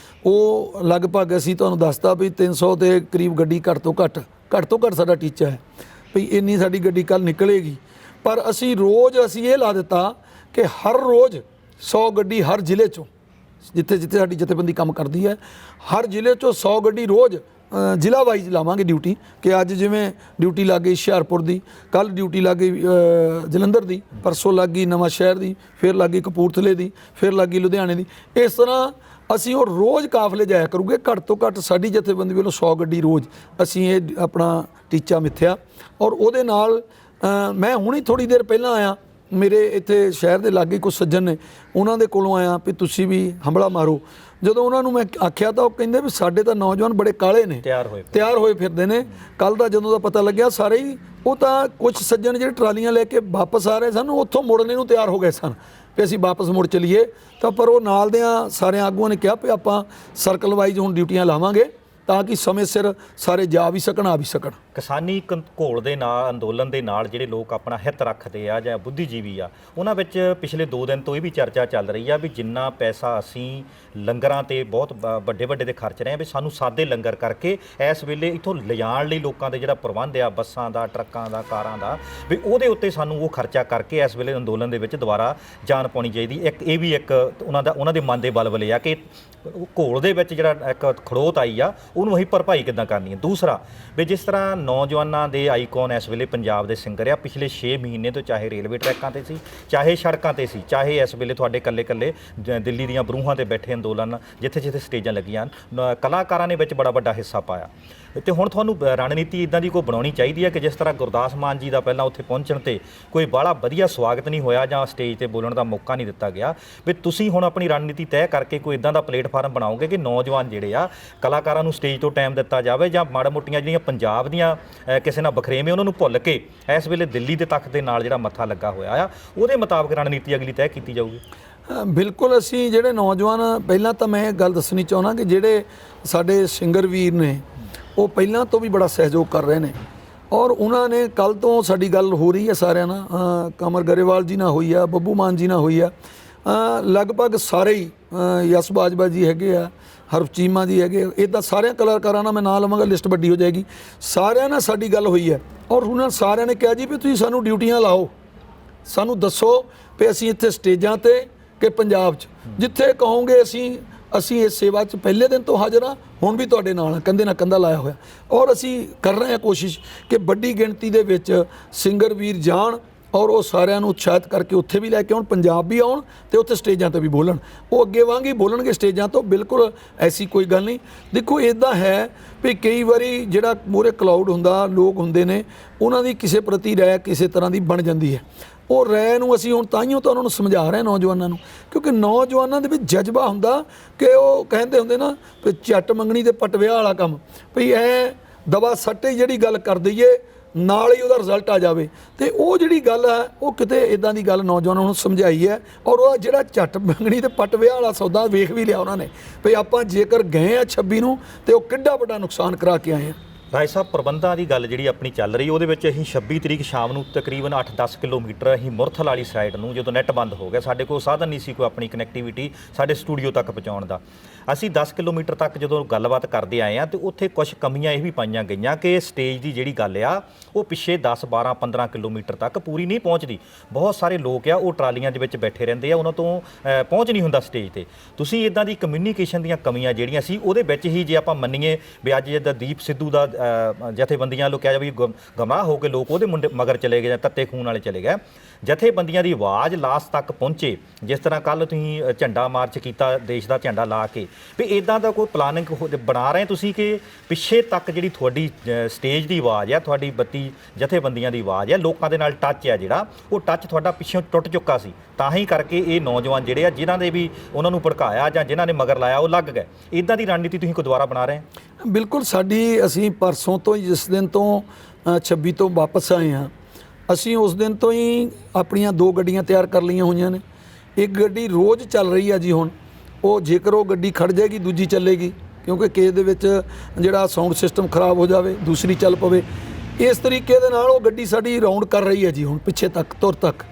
ਉਹ ਲਗਭਗ ਅਸੀਂ ਤੁਹਾਨੂੰ ਦੱਸਦਾ ਵੀ 300 ਦੇ ਕਰੀਬ ਗੱਡੀ ਘੱਟ ਤੋਂ ਘੱਟ ਸਾਡਾ ਟੀਚਾ ਹੈ ਵੀ ਇੰਨੀ ਸਾਡੀ ਗੱਡੀ ਕੱਲ੍ਹ ਨਿਕਲੇਗੀ। ਪਰ ਅਸੀਂ ਰੋਜ਼ ਇਹ ਲਾ ਦਿੱਤਾ ਕਿ ਹਰ ਰੋਜ਼ 100 ਗੱਡੀ ਹਰ ਜ਼ਿਲ੍ਹੇ 'ਚੋਂ, ਜਿੱਥੇ ਜਿੱਥੇ ਸਾਡੀ ਜਥੇਬੰਦੀ ਕੰਮ ਕਰਦੀ ਹੈ, ਹਰ ਜ਼ਿਲ੍ਹੇ 'ਚੋਂ 100 ਗੱਡੀ ਰੋਜ਼ ਜ਼ਿਲ੍ਹਾ ਵਾਈਜ਼ ਲਾਵਾਂਗੇ ਡਿਊਟੀ। ਕਿ ਅੱਜ ਜਿਵੇਂ ਡਿਊਟੀ ਲੱਗ ਗਈ ਹੁਸ਼ਿਆਰਪੁਰ ਦੀ, ਕੱਲ੍ਹ ਡਿਊਟੀ ਲੱਗ ਗਈ ਜਲੰਧਰ ਦੀ, ਪਰਸੋਂ ਲੱਗ ਗਈ ਨਵਾਂ ਸ਼ਹਿਰ ਦੀ, ਫਿਰ ਲੱਗ ਗਈ ਕਪੂਰਥਲੇ ਦੀ, ਫਿਰ ਲੱਗ ਗਈ ਲੁਧਿਆਣੇ ਦੀ। ਇਸ ਤਰ੍ਹਾਂ ਅਸੀਂ ਉਹ ਰੋਜ਼ ਕਾਫਲੇ ਜਾਇਆ ਕਰੂਗੇ। ਘੱਟ ਤੋਂ ਘੱਟ ਸਾਡੀ ਜਥੇਬੰਦੀ ਵੱਲੋਂ 100 ਗੱਡੀ ਰੋਜ਼ ਅਸੀਂ ਇਹ ਆਪਣਾ ਟੀਚਾ ਮਿੱਥਿਆ। ਔਰ ਉਹਦੇ ਨਾਲ ਮੈਂ ਹੁਣੀ ਥੋੜ੍ਹੀ ਦੇਰ ਪਹਿਲਾਂ ਆਇਆ, ਮੇਰੇ ਇੱਥੇ ਸ਼ਹਿਰ ਦੇ ਲਾਗੇ ਕੁਝ ਸੱਜਣ ਨੇ, ਉਹਨਾਂ ਦੇ ਕੋਲੋਂ ਆਇਆ ਵੀ ਤੁਸੀਂ ਵੀ ਹੰਬਲਾ ਮਾਰੋ। ਜਦੋਂ ਉਹਨਾਂ ਨੂੰ ਮੈਂ ਆਖਿਆ ਤਾਂ ਉਹ ਕਹਿੰਦੇ ਵੀ ਸਾਡੇ ਤਾਂ ਨੌਜਵਾਨ ਬੜੇ ਕਾਲੇ ਨੇ, ਤਿਆਰ ਹੋਏ ਫਿਰਦੇ ਨੇ। ਕੱਲ੍ਹ ਦਾ ਜਦੋਂ ਦਾ ਪਤਾ ਲੱਗਿਆ ਸਾਰੇ ਹੀ, ਉਹ ਤਾਂ ਕੁਝ ਸੱਜਣ ਜਿਹੜੇ ਟਰਾਲੀਆਂ ਲੈ ਕੇ ਵਾਪਸ ਆ ਰਹੇ ਸਨ, ਉੱਥੋਂ ਮੁੜਨੇ ਨੂੰ ਤਿਆਰ ਹੋ ਗਏ ਸਨ ਵੀ ਅਸੀਂ ਵਾਪਸ ਮੁੜ ਚਲੀਏ। ਤਾਂ ਪਰ ਉਹ ਨਾਲ ਦਿਆਂ ਸਾਰਿਆਂ ਆਗੂਆਂ ਨੇ ਕਿਹਾ ਵੀ ਆਪਾਂ ਸਰਕਲ ਵਾਈਜ਼ ਹੁਣ ਡਿਊਟੀਆਂ ਲਾਵਾਂਗੇ ਤਾਂ ਕਿ ਸਮੇਂ ਸਿਰ ਸਾਰੇ ਜਾ ਵੀ ਸਕਣ, ਆ ਵੀ ਸਕਣ। ਕਿਸਾਨੀ ਘੋਲ ਦੇ ਨਾਲ, ਅੰਦੋਲਨ ਦੇ ਨਾਲ ਜਿਹੜੇ ਲੋਕ ਆਪਣਾ ਹਿੱਤ ਰੱਖਦੇ ਆ ਜਾਂ ਬੁੱਧੀਜੀਵੀ ਆ, ਉਹਨਾਂ ਵਿੱਚ ਪਿਛਲੇ 2 ਦਿਨ ਤੋਂ ਇਹ ਵੀ ਚਰਚਾ ਚੱਲ ਰਹੀ ਆ ਵੀ ਜਿੰਨਾ ਪੈਸਾ ਅਸੀਂ ਲੰਗਰਾਂ ਤੇ ਬਹੁਤ ਵੱਡੇ ਵੱਡੇ ਦੇ ਖਰਚ ਰਹੇ ਆ, ਵੀ ਸਾਨੂੰ ਸਾਦੇ ਲੰਗਰ ਕਰਕੇ ਇਸ ਵੇਲੇ ਇੱਥੋਂ ਲਿਜਾਣ ਲਈ ਲੋਕਾਂ ਦੇ ਜਿਹੜਾ ਪ੍ਰਬੰਧ ਆ, ਬੱਸਾਂ ਦਾ, ਟਰੱਕਾਂ ਦਾ, ਕਾਰਾਂ ਦਾ, ਵੀ ਉਹਦੇ ਉੱਤੇ ਸਾਨੂੰ ਉਹ ਖਰਚਾ ਕਰਕੇ ਇਸ ਵੇਲੇ ਅੰਦੋਲਨ ਦੇ ਵਿੱਚ ਦੁਬਾਰਾ ਜਾਨ ਪਾਉਣੀ ਚਾਹੀਦੀ। ਇਹ ਵੀ ਇੱਕ ਉਹਨਾਂ ਦੇ ਮਨ ਦੇ ਬਲਬਲੇ ਆ ਕਿ ਘੋਲ ਦੇ ਵਿੱਚ ਜਿਹੜਾ ਇੱਕ ਖੜੋਤ ਆਈ ਆ, ਉਹਨੂੰ ਅਸੀਂ ਭਰਪਾਈ ਕਿੱਦਾਂ ਕਰਨੀ ਹੈ। ਦੂਸਰਾ ਵੀ ਜਿਸ ਤਰ੍ਹਾਂ ਨੌਜਵਾਨਾਂ ਦੇ ਆਈਕਨ ਇਸ ਵੇਲੇ ਪੰਜਾਬ ਦੇ ਸਿੰਗਰ ਆ, ਪਿਛਲੇ 6 ਮਹੀਨੇ ਤੋਂ ਚਾਹੇ ਰੇਲਵੇ ਟਰੈਕਾਂ ਤੇ ਸੀ, ਚਾਹੇ ਸੜਕਾਂ ਤੇ ਸੀ, ਚਾਹੇ ਇਸ ਵੇਲੇ ਤੁਹਾਡੇ ਇਕੱਲੇ ਦਿੱਲੀ ਦੀਆਂ ਬਰੂਹਾਂ ਤੇ ਬੈਠੇ ਅੰਦੋਲਨ, ਜਿੱਥੇ ਜਿੱਥੇ ਸਟੇਜਾਂ ਲੱਗੀਆਂ, ਕਲਾਕਾਰਾਂ ਨੇ ਵਿੱਚ ਬੜਾ ਵੱਡਾ ਹਿੱਸਾ ਪਾਇਆ। ਤੇ ਹੁਣ ਤੁਹਾਨੂੰ ਰਣਨੀਤੀ ਇੱਦਾਂ ਦੀ ਕੋਈ ਬਣਾਉਣੀ ਚਾਹੀਦੀ ਹੈ ਕਿ ਜਿਸ ਤਰ੍ਹਾਂ ਗੁਰਦਾਸ ਮਾਨ ਜੀ ਦਾ ਪਹਿਲਾਂ ਉੱਥੇ ਪਹੁੰਚਣ ਤੇ ਕੋਈ ਬਾਹਲਾ ਵਧੀਆ ਸਵਾਗਤ ਨਹੀਂ ਹੋਇਆ ਜਾਂ ਸਟੇਜ ਤੇ ਬੋਲਣ ਦਾ ਮੌਕਾ ਨਹੀਂ ਦਿੱਤਾ ਗਿਆ, ਵੀ ਤੁਸੀਂ ਹੁਣ ਆਪਣੀ ਰਣਨੀਤੀ ਤੈਅ ਕਰਕੇ ਕੋਈ ਇੱਦਾਂ ਦਾ ਪਲੇਟਫਾਰਮ ਬਣਾਓਗੇ ਕਿ ਨੌਜਵਾਨ ਜਿਹੜੇ ਆ ਕਲਾਕਾਰਾਂ ਨੂੰ ਸਟੇਜ ਤੋਂ ਟਾਈਮ ਦਿੱਤਾ ਜਾਵੇ, ਜਾਂ ਮਾੜਾ ਮੋਟੀਆਂ ਜਿਹੜੀਆਂ ਪੰਜਾਬ ਦੀਆਂ ਕਿਸੇ ਨਾਲ ਬਖਰੇਵੇਂ ਉਹਨਾਂ ਨੂੰ ਭੁੱਲ ਕੇ ਇਸ ਵੇਲੇ ਦਿੱਲੀ ਦੇ ਤਖਤ ਦੇ ਨਾਲ ਜਿਹੜਾ ਮੱਥਾ ਲੱਗਾ ਹੋਇਆ ਆ, ਉਹਦੇ ਮੁਤਾਬਕ ਰਣਨੀਤੀ ਅਗਲੀ ਤੈਅ ਕੀਤੀ ਜਾਊਗੀ। ਬਿਲਕੁਲ। ਅਸੀਂ ਜਿਹੜੇ ਨੌਜਵਾਨ, ਪਹਿਲਾਂ ਤਾਂ ਮੈਂ ਇਹ ਗੱਲ ਦੱਸਣੀ ਚਾਹੁੰਦਾ ਕਿ ਜਿਹੜੇ ਸਾਡੇ ਸਿੰਗਰ ਵੀਰ ਨੇ ਉਹ ਪਹਿਲਾਂ ਤੋਂ ਵੀ ਬੜਾ ਸਹਿਯੋਗ ਕਰ ਰਹੇ ਨੇ, ਔਰ ਉਹਨਾਂ ਨੇ ਕੱਲ੍ਹ ਤੋਂ ਸਾਡੀ ਗੱਲ ਹੋ ਰਹੀ ਹੈ ਸਾਰਿਆਂ ਨਾਲ, ਕਮਰ ਗਰੇਵਾਲ ਜੀ ਨਾਲ ਹੋਈ ਆ, ਬੱਬੂ ਮਾਨ ਜੀ ਨਾਲ ਹੋਈ ਆ, ਲਗਭਗ ਸਾਰੇ ਹੀ, ਯਸ ਬਾਜਵਾ ਜੀ ਹੈਗੇ ਆ, ਹਰਫ ਚੀਮਾ ਜੀ ਹੈਗੇ, ਇੱਦਾਂ ਸਾਰਿਆਂ ਕਲਾਕਾਰਾਂ ਨਾਲ ਮੈਂ ਨਾਂ ਲਵਾਂਗਾ, ਲਿਸਟ ਵੱਡੀ ਹੋ ਜਾਏਗੀ। ਸਾਰਿਆਂ ਨਾਲ ਸਾਡੀ ਗੱਲ ਹੋਈ ਹੈ ਔਰ ਉਹਨਾਂ ਸਾਰਿਆਂ ਨੇ ਕਿਹਾ ਜੀ ਵੀ ਤੁਸੀਂ ਸਾਨੂੰ ਡਿਊਟੀਆਂ ਲਾਓ, ਸਾਨੂੰ ਦੱਸੋ ਵੀ ਅਸੀਂ ਇੱਥੇ ਸਟੇਜਾਂ ਤੇ ਕਿ ਪੰਜਾਬ 'ਚ ਜਿੱਥੇ ਕਹੋਗੇ ਅਸੀਂ ਇਸ ਸੇਵਾ 'ਚ ਪਹਿਲੇ ਦਿਨ ਤੋਂ ਹਾਜ਼ਰ ਹਾਂ, ਹੁਣ ਵੀ ਤੁਹਾਡੇ ਨਾਲ ਕੰਧੇ ਨਾਲ ਕੰਧਾ ਲਾਇਆ ਹੋਇਆ। ਔਰ ਅਸੀਂ ਕਰ ਰਹੇ ਹਾਂ ਕੋਸ਼ਿਸ਼ ਕਿ ਵੱਡੀ ਗਿਣਤੀ ਦੇ ਵਿੱਚ ਸਿੰਗਰ ਵੀਰ ਜਾਣ ਔਰ ਉਹ ਸਾਰਿਆਂ ਨੂੰ ਉਤਸ਼ਾਹਿਤ ਕਰਕੇ ਉੱਥੇ ਵੀ ਲੈ ਕੇ ਆਉਣ, ਪੰਜਾਬ ਵੀ ਆਉਣ ਤੇ ਉੱਥੇ ਸਟੇਜਾਂ 'ਤੇ ਵੀ ਬੋਲਣ। ਉਹ ਅੱਗੇ ਵਾਂਗ ਹੀ ਬੋਲਣਗੇ ਸਟੇਜਾਂ ਤੋਂ, ਬਿਲਕੁਲ ਐਸੀ ਕੋਈ ਗੱਲ ਨਹੀਂ। ਦੇਖੋ ਇੱਦਾਂ ਹੈ ਵੀ ਕਈ ਵਾਰੀ ਜਿਹੜਾ ਮੂਹਰੇ ਕਲਾਊਡ ਹੁੰਦਾ, ਲੋਕ ਹੁੰਦੇ ਨੇ, ਉਹਨਾਂ ਦੀ ਕਿਸੇ ਪ੍ਰਤੀ ਰਾਇ ਕਿਸੇ ਤਰ੍ਹਾਂ ਦੀ ਬਣ ਜਾਂਦੀ ਹੈ। ਉਹ ਰਾਇ ਨੂੰ ਅਸੀਂ ਹੁਣ ਤਾਂਹੀਓ ਤਾਂ ਉਹਨਾਂ ਨੂੰ ਸਮਝਾ ਰਹੇ ਨੌਜਵਾਨਾਂ ਨੂੰ, ਕਿਉਂਕਿ ਨੌਜਵਾਨਾਂ ਦੇ ਵਿੱਚ ਜਜ਼ਬਾ ਹੁੰਦਾ ਕਿ ਉਹ ਕਹਿੰਦੇ ਹੁੰਦੇ ਨਾ ਵੀ ਝੱਟ ਮੰਗਣੀ ਤੇ ਪਟ ਵਿਆਹ ਵਾਲਾ ਕੰਮ, ਵੀ ਐ ਦਵਾ ਸੱਟੇ ਜਿਹੜੀ ਗੱਲ ਕਰ ਦਈਏ ਨਾਲ ਹੀ ਉਹਦਾ ਰਿਜ਼ਲਟ ਆ ਜਾਵੇ। ਤੇ ਉਹ ਜਿਹੜੀ ਗੱਲ ਹੈ ਉਹ ਕਿਤੇ ਇਦਾਂ ਦੀ ਗੱਲ ਨੌਜਵਾਨਾਂ ਨੂੰ ਸਮਝਾਈ ਹੈ। ਔਰ ਉਹ ਜਿਹੜਾ ਝੱਟ ਮੰਗਣੀ ਤੇ ਪਟ ਵਿਆਹ ਵਾਲਾ ਸੌਦਾ ਵੇਖ ਵੀ ਲਿਆ ਉਹਨਾਂ ਨੇ, ਵੀ ਆਪਾਂ ਜੇਕਰ ਗਏ ਆ 26 ਨੂੰ ਤੇ ਉਹ ਕਿੱਡਾ ਵੱਡਾ ਨੁਕਸਾਨ ਕਰਾ ਕੇ ਆਏ ਆ। ਰਾਏ ਸਾਹਿਬ, ਪ੍ਰਬੰਧਾਂ ਦੀ ਗੱਲ ਜਿਹੜੀ ਆਪਣੀ ਚੱਲ ਰਹੀ, ਉਹਦੇ ਵਿੱਚ ਅਸੀਂ 26 ਤਰੀਕ ਸ਼ਾਮ ਨੂੰ ਤਕਰੀਬਨ 8-10 ਕਿਲੋਮੀਟਰ ਅਸੀਂ ਮੁਰਥਲ ਵਾਲੀ ਸਾਈਡ ਨੂੰ, ਜਦੋਂ ਨੈੱਟ ਬੰਦ ਹੋ ਗਿਆ, ਸਾਡੇ ਕੋਲ ਸਾਧਨ ਨਹੀਂ ਸੀ ਕੋਈ ਆਪਣੀ ਕਨੈਕਟੀਵਿਟੀ ਸਾਡੇ ਸਟੂਡੀਓ ਤੱਕ ਪਹੁੰਚਾਉਣ ਦਾ, ਅਸੀਂ 10 ਕਿਲੋਮੀਟਰ ਤੱਕ ਜਦੋਂ ਗੱਲਬਾਤ ਕਰਦੇ ਆਏ ਆ ਤੇ ਉੱਥੇ ਕੁਝ ਕਮੀਆਂ ਇਹ ਵੀ ਪਾਈਆਂ ਗਈਆਂ ਕਿ ਸਟੇਜ ਦੀ ਜਿਹੜੀ ਗੱਲ ਆ ਉਹ ਪਿੱਛੇ 10, 12, 15 ਕਿਲੋਮੀਟਰ ਤੱਕ ਪੂਰੀ ਨਹੀਂ ਪਹੁੰਚਦੀ। ਬਹੁਤ ਸਾਰੇ ਲੋਕ ਆ ਉਹ ਟਰਾਲੀਆਂ ਦੇ ਵਿੱਚ ਬੈਠੇ ਰਹਿੰਦੇ ਆ, ਉਹਨਾਂ ਤੋਂ ਪਹੁੰਚ ਨਹੀਂ ਹੁੰਦਾ ਸਟੇਜ ਤੇ। ਤੁਸੀਂ ਇਦਾਂ ਦੀ ਕਮਿਊਨੀਕੇਸ਼ਨ ਦੀਆਂ ਕਮੀਆਂ ਜਿਹੜੀਆਂ ਸੀ ਉਹਦੇ ਵਿੱਚ ਹੀ, ਜੇ ਆਪਾਂ ਮੰਨੀਏ ਵੀ ਅੱਜ ਜਿੱਦਾਂ ਦੀਪ ਸਿੱਧੂ ਦਾ ਜਥੇਬੰਦੀਆਂ ਵੱਲੋਂ ਕਿਹਾ ਜਾਵੇ ਗਮਰਾਹ ਹੋ ਕੇ ਲੋਕ ਉਹਦੇ ਮੁੰਡੇ ਮਗਰ ਚਲੇ ਗਏ ਜਾਂ ਤੱਤੇ ਖੂਨ ਵਾਲੇ ਚਲੇ ਗਏ, ਜਥੇਬੰਦੀਆਂ ਦੀ ਆਵਾਜ਼ ਲਾਸਟ ਤੱਕ ਪਹੁੰਚੇ। ਜਿਸ ਤਰ੍ਹਾਂ ਕੱਲ੍ਹ ਤੁਸੀਂ ਝੰਡਾ ਮਾਰਚ ਕੀਤਾ ਦੇਸ਼ ਦਾ ਝੰਡਾ ਲਾ ਕੇ, ਵੀ ਇੱਦਾਂ ਦਾ ਕੋਈ ਪਲਾਨਿੰਗ ਬਣਾ ਰਹੇ ਤੁਸੀਂ ਕਿ ਪਿੱਛੇ ਤੱਕ ਜਿਹੜੀ ਤੁਹਾਡੀ ਸਟੇਜ ਦੀ ਆਵਾਜ਼ ਆ, ਤੁਹਾਡੀ 32 ਜਥੇਬੰਦੀਆਂ ਦੀ ਆਵਾਜ਼ ਆ, ਲੋਕਾਂ ਦੇ ਨਾਲ ਟੱਚ ਆ ਜਿਹੜਾ, ਉਹ ਟੱਚ ਤੁਹਾਡਾ ਪਿੱਛੋਂ ਟੁੱਟ ਚੁੱਕਾ ਸੀ, ਤਾਂ ਹੀ ਕਰਕੇ ਇਹ ਨੌਜਵਾਨ ਜਿਹੜੇ ਆ ਜਿਨ੍ਹਾਂ ਦੇ ਵੀ ਉਹਨਾਂ ਨੂੰ ਭੜਕਾਇਆ ਜਾਂ ਜਿਨ੍ਹਾਂ ਨੇ ਮਗਰ ਲਾਇਆ ਉਹ ਲੱਗ ਗਏ। ਇੱਦਾਂ ਦੀ ਰਣਨੀਤੀ ਤੁਸੀਂ ਕੋਈ ਦੁਬਾਰਾ ਬਣਾ ਰਹੇ ਹੋ? ਬਿਲਕੁਲ। ਅਸੀਂ ਪਰਸੋਂ ਤੋਂ ਹੀ, ਜਿਸ ਦਿਨ ਤੋਂ 26 ਤੋਂ ਵਾਪਸ ਆਏ ਹਾਂ, ਅਸੀਂ ਉਸ ਦਿਨ ਤੋਂ ਹੀ ਆਪਣੀਆਂ 2 ਗੱਡੀਆਂ ਤਿਆਰ ਕਰ ਲਈਆਂ ਹੋਈਆਂ ਨੇ। ਇੱਕ ਗੱਡੀ ਰੋਜ਼ ਚੱਲ ਰਹੀ ਆ ਜੀ ਹੁਣ, ਉਹ ਜੇਕਰ ਉਹ ਗੱਡੀ ਖੜ ਜਾਏਗੀ ਦੂਜੀ ਚੱਲੇਗੀ, ਕਿਉਂਕਿ ਕੇਸ ਦੇ ਵਿੱਚ ਜਿਹੜਾ ਸਾਊਂਡ ਸਿਸਟਮ ਖਰਾਬ ਹੋ ਜਾਵੇ ਦੂਸਰੀ ਚੱਲ ਪਵੇ। ਇਸ ਤਰੀਕੇ ਦੇ ਨਾਲ ਉਹ ਗੱਡੀ ਸਾਡੀ ਰਾਊਂਡ ਕਰ ਰਹੀ ਹੈ ਜੀ ਹੁਣ, ਪਿੱਛੇ ਤੱਕ ਤੁਰ ਤੱਕ,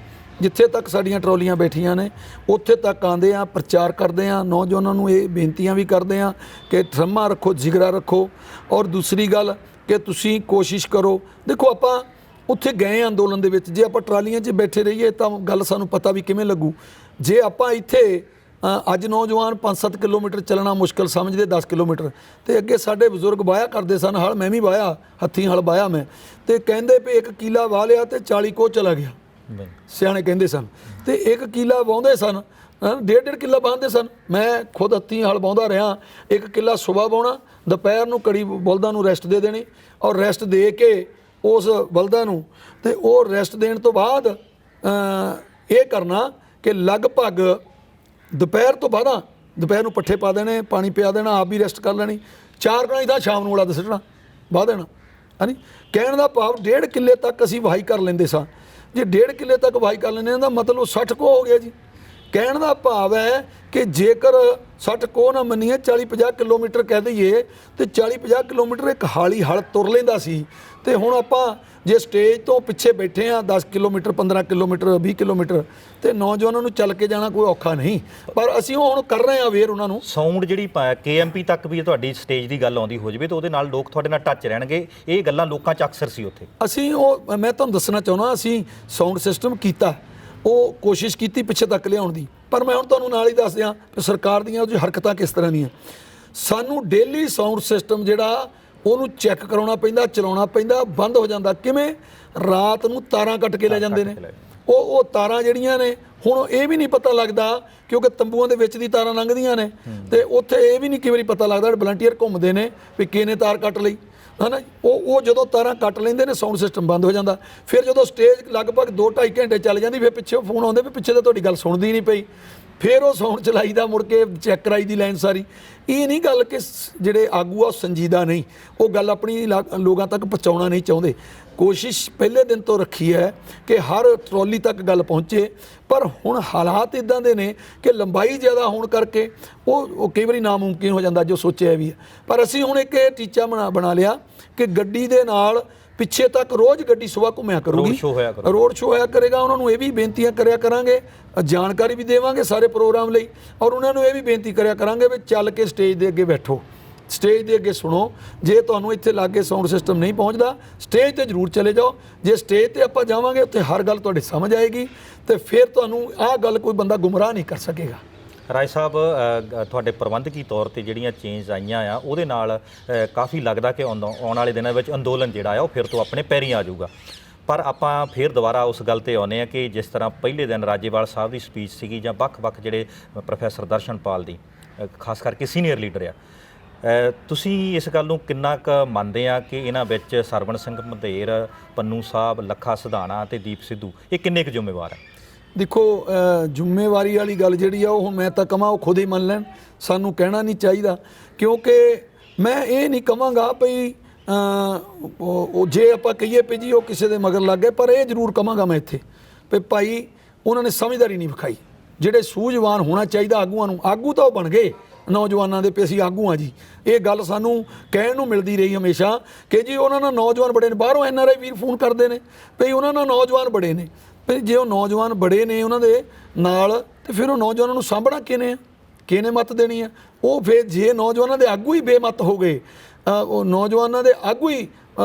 ਜਿੱਥੇ ਤੱਕ ਸਾਡੀਆਂ ਟਰਾਲੀਆਂ ਬੈਠੀਆਂ ਨੇ ਉੱਥੇ ਤੱਕ ਆਉਂਦੇ ਆ, ਪ੍ਰਚਾਰ ਕਰਦੇ ਆ, ਨੌਜਵਾਨਾਂ ਨੂੰ ਇਹ ਬੇਨਤੀਆਂ ਵੀ ਕਰਦੇ ਆ ਕਿ ਠਰਮਾ ਰੱਖੋ, ਜਿਗਰਾ ਰੱਖੋ। ਔਰ ਦੂਸਰੀ ਗੱਲ ਕਿ ਤੁਸੀਂ ਕੋਸ਼ਿਸ਼ ਕਰੋ, ਦੇਖੋ ਆਪਾਂ ਉੱਥੇ ਗਏ ਅੰਦੋਲਨ ਦੇ ਵਿੱਚ। ਜੇ ਆਪਾਂ ਟਰਾਲੀਆਂ 'ਚ ਬੈਠੇ ਰਹੀਏ ਤਾਂ ਗੱਲ ਸਾਨੂੰ ਪਤਾ ਵੀ ਕਿਵੇਂ ਲੱਗੂ। ਜੇ ਆਪਾਂ ਇੱਥੇ ਅੱਜ ਨੌਜਵਾਨ 5-7 ਕਿਲੋਮੀਟਰ ਚੱਲਣਾ ਮੁਸ਼ਕਲ ਸਮਝਦੇ, 10 ਕਿਲੋਮੀਟਰ, ਤੇ ਅੱਗੇ ਸਾਡੇ ਬਜ਼ੁਰਗ ਵਾਹਿਆ ਕਰਦੇ ਸਨ ਹਲ, ਮੈਂ ਵੀ ਵਾਹਿਆ, ਹੱਥੀਂ ਹਲ ਵਾਹਿਆ ਮੈਂ, ਤੇ ਕਹਿੰਦੇ ਵੀ 1 ਕਿੱਲਾ ਵਾਹ ਲਿਆ ਤੇ 40 ਕੋਹ ਚਲਾ ਗਿਆ, ਸਿਆਣੇ ਕਹਿੰਦੇ ਸਨ। ਤੇ 1 ਕਿੱਲਾ ਵਾਹੁੰਦੇ ਸਨ, 1.5 ਕਿੱਲਾ ਵਾਹੁੰਦੇ ਸਨ। ਮੈਂ ਖੁਦ ਹੱਥੀਂ ਹਲ ਵਾਹੁੰਦਾ ਰਿਹਾ। 1 ਕਿੱਲਾ ਸੁਬਹ ਵਾਹੁਣਾ, ਦੁਪਹਿਰ ਨੂੰ ਕੜੀ ਬਲਦਾਂ ਨੂੰ ਰੈਸਟ ਦੇ ਦੇਣੀ, ਔਰ ਰੈਸਟ ਦੇ ਕੇ ਉਸ ਬਲਦਾਂ ਨੂੰ, ਤੇ ਉਹ ਰੈਸਟ ਦੇਣ ਤੋਂ ਬਾਅਦ ਇਹ ਕਰਨਾ ਕਿ ਲਗਭਗ ਦੁਪਹਿਰ ਤੋਂ ਬਾਅਦ ਦੁਪਹਿਰ ਨੂੰ ਪੱਠੇ ਪਾ ਦੇਣੇ, ਪਾਣੀ ਪਿਆ ਦੇਣਾ, ਆਪ ਵੀ ਰੈਸਟ ਕਰ ਲੈਣੀ। 4 ਕਣਾਈ ਦਾ ਸ਼ਾਮ ਨੂੰ ਵਾਲਾ ਸੁੱਟਣਾ, ਵਾਹ ਦੇਣਾ। ਹਾਂਜੀ, ਕਹਿਣ ਦਾ ਭਾਵ 1.5 ਕਿੱਲੇ ਤੱਕ ਅਸੀਂ ਵਾਹੀ ਕਰ ਲੈਂਦੇ ਸਾਂ। ਜੇ 1.5 ਕਿੱਲੇ ਤੱਕ ਵਾਹੀ ਕਰ ਲੈਂਦੇ ਤਾਂ ਮਤਲਬ 60 ਕੋਹ ਹੋ ਗਿਆ ਜੀ। ਕਹਿਣ ਦਾ ਭਾਵ ਹੈ ਕਿ ਜੇਕਰ 60 ਕੋਹ ਨਾ ਮੰਨੀਏ, 40-50 ਕਿਲੋਮੀਟਰ ਕਹਿ ਦਈਏ, ਤੇ 40-50 ਕਿਲੋਮੀਟਰ ਇੱਕ ਹਾਲੀ ਹਲ ਤੁਰ ਲੈਂਦਾ ਸੀ। ਤੇ ਹੁਣ ਆਪਾਂ ਜੇ ਸਟੇਜ ਤੋਂ ਪਿੱਛੇ ਬੈਠੇ ਆ 10 ਕਿਲੋਮੀਟਰ, 15 ਕਿਲੋਮੀਟਰ, 20 ਕਿਲੋਮੀਟਰ, ਤੇ ਨੌਜਵਾਨਾਂ ਨੂੰ ਚੱਲ ਕੇ ਜਾਣਾ ਕੋਈ ਔਖਾ ਨਹੀਂ। ਪਰ ਅਸੀਂ ਉਹ ਹੁਣ ਕਰ ਰਹੇ ਹਾਂ ਅਵੇਅਰ ਉਹਨਾਂ ਨੂੰ। ਸਾਊਂਡ ਜਿਹੜੀ KMP ਤੱਕ ਵੀ ਤੁਹਾਡੀ ਸਟੇਜ ਦੀ ਗੱਲ ਆਉਂਦੀ ਹੋ ਜਾਵੇ ਤਾਂ ਉਹਦੇ ਨਾਲ ਲੋਕ ਤੁਹਾਡੇ ਨਾਲ ਟੱਚ ਰਹਿਣਗੇ। ਇਹ ਗੱਲਾਂ ਲੋਕਾਂ 'ਚ ਅਕਸਰ ਸੀ ਉੱਥੇ। ਅਸੀਂ ਉਹ ਮੈਂ ਤੁਹਾਨੂੰ ਦੱਸਣਾ ਚਾਹੁੰਦਾ, ਅਸੀਂ ਸਾਊਂਡ ਸਿਸਟਮ ਕੀਤਾ, ਉਹ ਕੋਸ਼ਿਸ਼ ਕੀਤੀ ਪਿੱਛੇ ਤੱਕ ਲਿਆਉਣ ਦੀ। ਪਰ ਮੈਂ ਹੁਣ ਤੁਹਾਨੂੰ ਨਾਲ ਹੀ ਦੱਸ ਦਿਆਂ ਕਿ ਸਰਕਾਰ ਦੀਆਂ ਉਹਦੀ ਹਰਕਤਾਂ ਕਿਸ ਤਰ੍ਹਾਂ ਦੀਆਂ। ਸਾਨੂੰ ਡੇਲੀ ਸਾਊਂਡ ਸਿਸਟਮ ਜਿਹੜਾ ਉਹਨੂੰ ਚੈੱਕ ਕਰਾਉਣਾ ਪੈਂਦਾ, ਚਲਾਉਣਾ ਪੈਂਦਾ। ਬੰਦ ਹੋ ਜਾਂਦਾ ਕਿਵੇਂ? ਰਾਤ ਨੂੰ ਤਾਰਾਂ ਕੱਟ ਕੇ ਲੈ ਜਾਂਦੇ ਨੇ। ਉਹ ਤਾਰਾਂ ਜਿਹੜੀਆਂ ਨੇ, ਹੁਣ ਇਹ ਵੀ ਨਹੀਂ ਪਤਾ ਲੱਗਦਾ ਕਿਉਂਕਿ ਤੰਬੂਆਂ ਦੇ ਵਿੱਚ ਦੀ ਤਾਰਾਂ ਲੰਘਦੀਆਂ ਨੇ, ਤੇ ਉੱਥੇ ਇਹ ਵੀ ਨਹੀਂ ਕਈ ਵਾਰੀ ਪਤਾ ਲੱਗਦਾ, ਵਲੰਟੀਅਰ ਘੁੰਮਦੇ ਨੇ ਵੀ ਕਿਹਨੇ ਤਾਰ ਕੱਟ ਲਈ, ਹੈ ਨਾ। ਉਹ ਜਦੋਂ ਤਾਰਾਂ ਕੱਟ ਲੈਂਦੇ ਨੇ, ਸਾਊਂਡ ਸਿਸਟਮ ਬੰਦ ਹੋ ਜਾਂਦਾ। ਫਿਰ ਜਦੋਂ ਸਟੇਜ ਲਗਭਗ 2-2.5 ਘੰਟੇ ਚੱਲ ਜਾਂਦੀ, ਫਿਰ ਪਿੱਛੇ ਫੋਨ ਆਉਂਦੇ ਵੀ ਪਿੱਛੇ ਤਾਂ ਤੁਹਾਡੀ ਗੱਲ ਸੁਣਦੀ ਨਹੀਂ ਪਈ। ਫਿਰ ਉਹ ਸਾਊਂਡ ਚਲਾਈ ਦਾ, ਮੁੜ ਕੇ ਚੈੱਕ ਕਰਾਈ ਦੀ ਲਾਈਨ ਸਾਰੀ। ਇਹ ਨਹੀਂ ਗੱਲ ਕਿ ਜਿਹੜੇ ਆਗੂ ਆ ਸੰਜੀਦਾ ਨਹੀਂ, ਉਹ ਗੱਲ ਆਪਣੀ ਲੋਕਾਂ ਤੱਕ ਪਹੁੰਚਾਉਣਾ ਨਹੀਂ ਚਾਹੁੰਦੇ। ਕੋਸ਼ਿਸ਼ ਪਹਿਲੇ ਦਿਨ ਤੋਂ ਰੱਖੀ ਹੈ ਕਿ ਹਰ ਟਰਾਲੀ ਤੱਕ ਗੱਲ ਪਹੁੰਚੇ। ਪਰ ਹੁਣ ਹਾਲਾਤ ਇਦਾਂ ਦੇ ਨੇ ਕਿ ਲੰਬਾਈ ਜ਼ਿਆਦਾ ਹੋਣ ਕਰਕੇ ਉਹ ਕਈ ਵਾਰੀ ਨਾਮੁਮਕਿਨ ਹੋ ਜਾਂਦਾ ਜੋ ਸੋਚਿਆ ਵੀ ਹੈ। ਪਰ ਅਸੀਂ ਹੁਣ ਇੱਕ ਇਹ ਟੀਚਾ ਬਣਾ ਲਿਆ ਕਿ ਗੱਡੀ ਦੇ ਨਾਲ ਪਿੱਛੇ ਤੱਕ ਰੋਜ਼ ਗੱਡੀ ਸੁਬਾਹ ਘੁੰਮਿਆ ਕਰੂਗੀ, ਰੋਡ ਸ਼ੋਅ ਹੋਇਆ ਕਰੇਗਾ। ਉਹਨਾਂ ਨੂੰ ਇਹ ਵੀ ਬੇਨਤੀਆਂ ਕਰਿਆ ਕਰਾਂਗੇ, ਜਾਣਕਾਰੀ ਵੀ ਦੇਵਾਂਗੇ ਸਾਰੇ ਪ੍ਰੋਗਰਾਮ ਲਈ, ਔਰ ਉਹਨਾਂ ਨੂੰ ਇਹ ਵੀ ਬੇਨਤੀ ਕਰਿਆ ਕਰਾਂਗੇ ਵੀ ਚੱਲ ਕੇ ਸਟੇਜ ਦੇ ਅੱਗੇ ਬੈਠੋ, ਸਟੇਜ ਦੇ ਅੱਗੇ ਸੁਣੋ। ਜੇ ਤੁਹਾਨੂੰ ਇੱਥੇ ਲਾਗੇ ਸਾਊਂਡ ਸਿਸਟਮ ਨਹੀਂ ਪਹੁੰਚਦਾ, ਸਟੇਜ ਤੇ ਜ਼ਰੂਰ ਚਲੇ ਜਾਓ। ਜੇ ਸਟੇਜ ਤੇ ਆਪਾਂ ਜਾਵਾਂਗੇ ਉੱਥੇ ਹਰ ਗੱਲ ਤੁਹਾਡੀ ਸਮਝ ਆਏਗੀ, ਤੇ ਫਿਰ ਤੁਹਾਨੂੰ ਆਹ ਗੱਲ ਕੋਈ ਬੰਦਾ ਗੁੰਮਰਾਹ ਨਹੀਂ ਕਰ ਸਕੇਗਾ। ਰਾਏ ਸਾਹਿਬ, ਤੁਹਾਡੇ ਪ੍ਰਬੰਧਕੀ ਤੌਰ ਤੇ ਜਿਹੜੀਆਂ ਚੇਂਜ ਆਈਆਂ ਆ, ਉਹਦੇ ਨਾਲ ਕਾਫੀ ਲੱਗਦਾ ਕਿ ਆਉਣ ਵਾਲੇ ਦਿਨਾਂ ਵਿੱਚ ਅੰਦੋਲਨ ਜਿਹੜਾ ਆ ਉਹ ਫਿਰ ਤੋਂ ਆਪਣੇ ਪੈਰੀਂ ਆ ਜਾਊਗਾ। ਪਰ ਆਪਾਂ ਫਿਰ ਦੁਬਾਰਾ ਉਸ ਗੱਲ ਤੇ ਆਉਂਦੇ ਆ ਕਿ ਜਿਸ ਤਰ੍ਹਾਂ ਪਹਿਲੇ ਦਿਨ ਰਾਜੇਵਾਲ ਸਾਹਿਬ ਦੀ ਸਪੀਚ ਸੀਗੀ, ਜਾਂ ਵੱਖ-ਵੱਖ ਜਿਹੜੇ ਪ੍ਰੋਫੈਸਰ ਦਰਸ਼ਨਪਾਲ ਦੀ, ਖਾਸ ਕਰਕੇ ਸੀਨੀਅਰ ਲੀਡਰ ਆ, ਤੁਸੀਂ ਇਸ ਗੱਲ ਨੂੰ ਕਿੰਨਾ ਕੁ ਮੰਨਦੇ ਆ ਕਿ ਇਹਨਾਂ ਵਿੱਚ ਸਰਵਣ ਸਿੰਘ ਮਧੇਰ, ਪੰਨੂ ਸਾਹਿਬ, ਲੱਖਾ ਸਿਧਾਣਾ ਤੇ ਦੀਪ ਸਿੱਧੂ ਇਹ ਕਿੰਨੇ ਕੁ ਜ਼ਿੰਮੇਵਾਰ ਆ? ਦੇਖੋ, ਜ਼ਿੰਮੇਵਾਰੀ ਵਾਲੀ ਗੱਲ ਜਿਹੜੀ ਆ ਉਹ ਮੈਂ ਤਾਂ ਕਹਾਂ ਉਹ ਖੁਦ ਹੀ ਮੰਨ ਲੈਣ, ਸਾਨੂੰ ਕਹਿਣਾ ਨਹੀਂ ਚਾਹੀਦਾ। ਕਿਉਂਕਿ ਮੈਂ ਇਹ ਨਹੀਂ ਕਹਾਂਗਾ ਭਈ ਉਹ ਜੇ ਆਪਾਂ ਕਹੀਏ ਵੀ ਜੀ ਉਹ ਕਿਸੇ ਦੇ ਮਗਰ ਲੱਗ ਗਏ, ਪਰ ਇਹ ਜ਼ਰੂਰ ਕਹਾਂਗਾ ਮੈਂ ਇੱਥੇ ਵੀ ਭਾਈ ਉਹਨਾਂ ਨੇ ਸਮਝਦਾਰੀ ਨਹੀਂ ਵਿਖਾਈ। ਜਿਹੜੇ ਸੂਝਵਾਨ ਹੋਣਾ ਚਾਹੀਦਾ ਆਗੂਆਂ ਨੂੰ, ਆਗੂ ਤਾਂ ਉਹ ਬਣ ਗਏ ਨੌਜਵਾਨਾਂ ਦੇ, ਵੀ ਅਸੀਂ ਆਗੂ ਹਾਂ ਜੀ। ਇਹ ਗੱਲ ਸਾਨੂੰ ਕਹਿਣ ਨੂੰ ਮਿਲਦੀ ਰਹੀ ਹਮੇਸ਼ਾ ਕਿ ਜੀ ਉਹਨਾਂ ਨਾਲ ਨੌਜਵਾਨ ਬੜੇ ਨੇ। ਬਾਹਰੋਂ NRI ਵੀਰ ਫੋਨ ਕਰਦੇ ਨੇ ਵੀ ਉਹਨਾਂ ਨਾਲ ਨੌਜਵਾਨ ਬੜੇ ਨੇ। ਵੀ ਜੇ ਉਹ ਨੌਜਵਾਨ ਬੜੇ ਨੇ ਉਹਨਾਂ ਦੇ ਨਾਲ, ਤੇ ਫਿਰ ਉਹ ਨੌਜਵਾਨਾਂ ਨੂੰ ਸਾਂਭਣਾ ਕਿਹਨੇ ਮੱਤ ਦੇਣੀ ਆ? ਉਹ ਫਿਰ ਜੇ ਨੌਜਵਾਨਾਂ ਦੇ ਆਗੂ ਹੀ ਬੇਮੱਤ ਹੋ ਗਏ, ਉਹ ਨੌਜਵਾਨਾਂ ਦੇ ਆਗੂ ਹੀ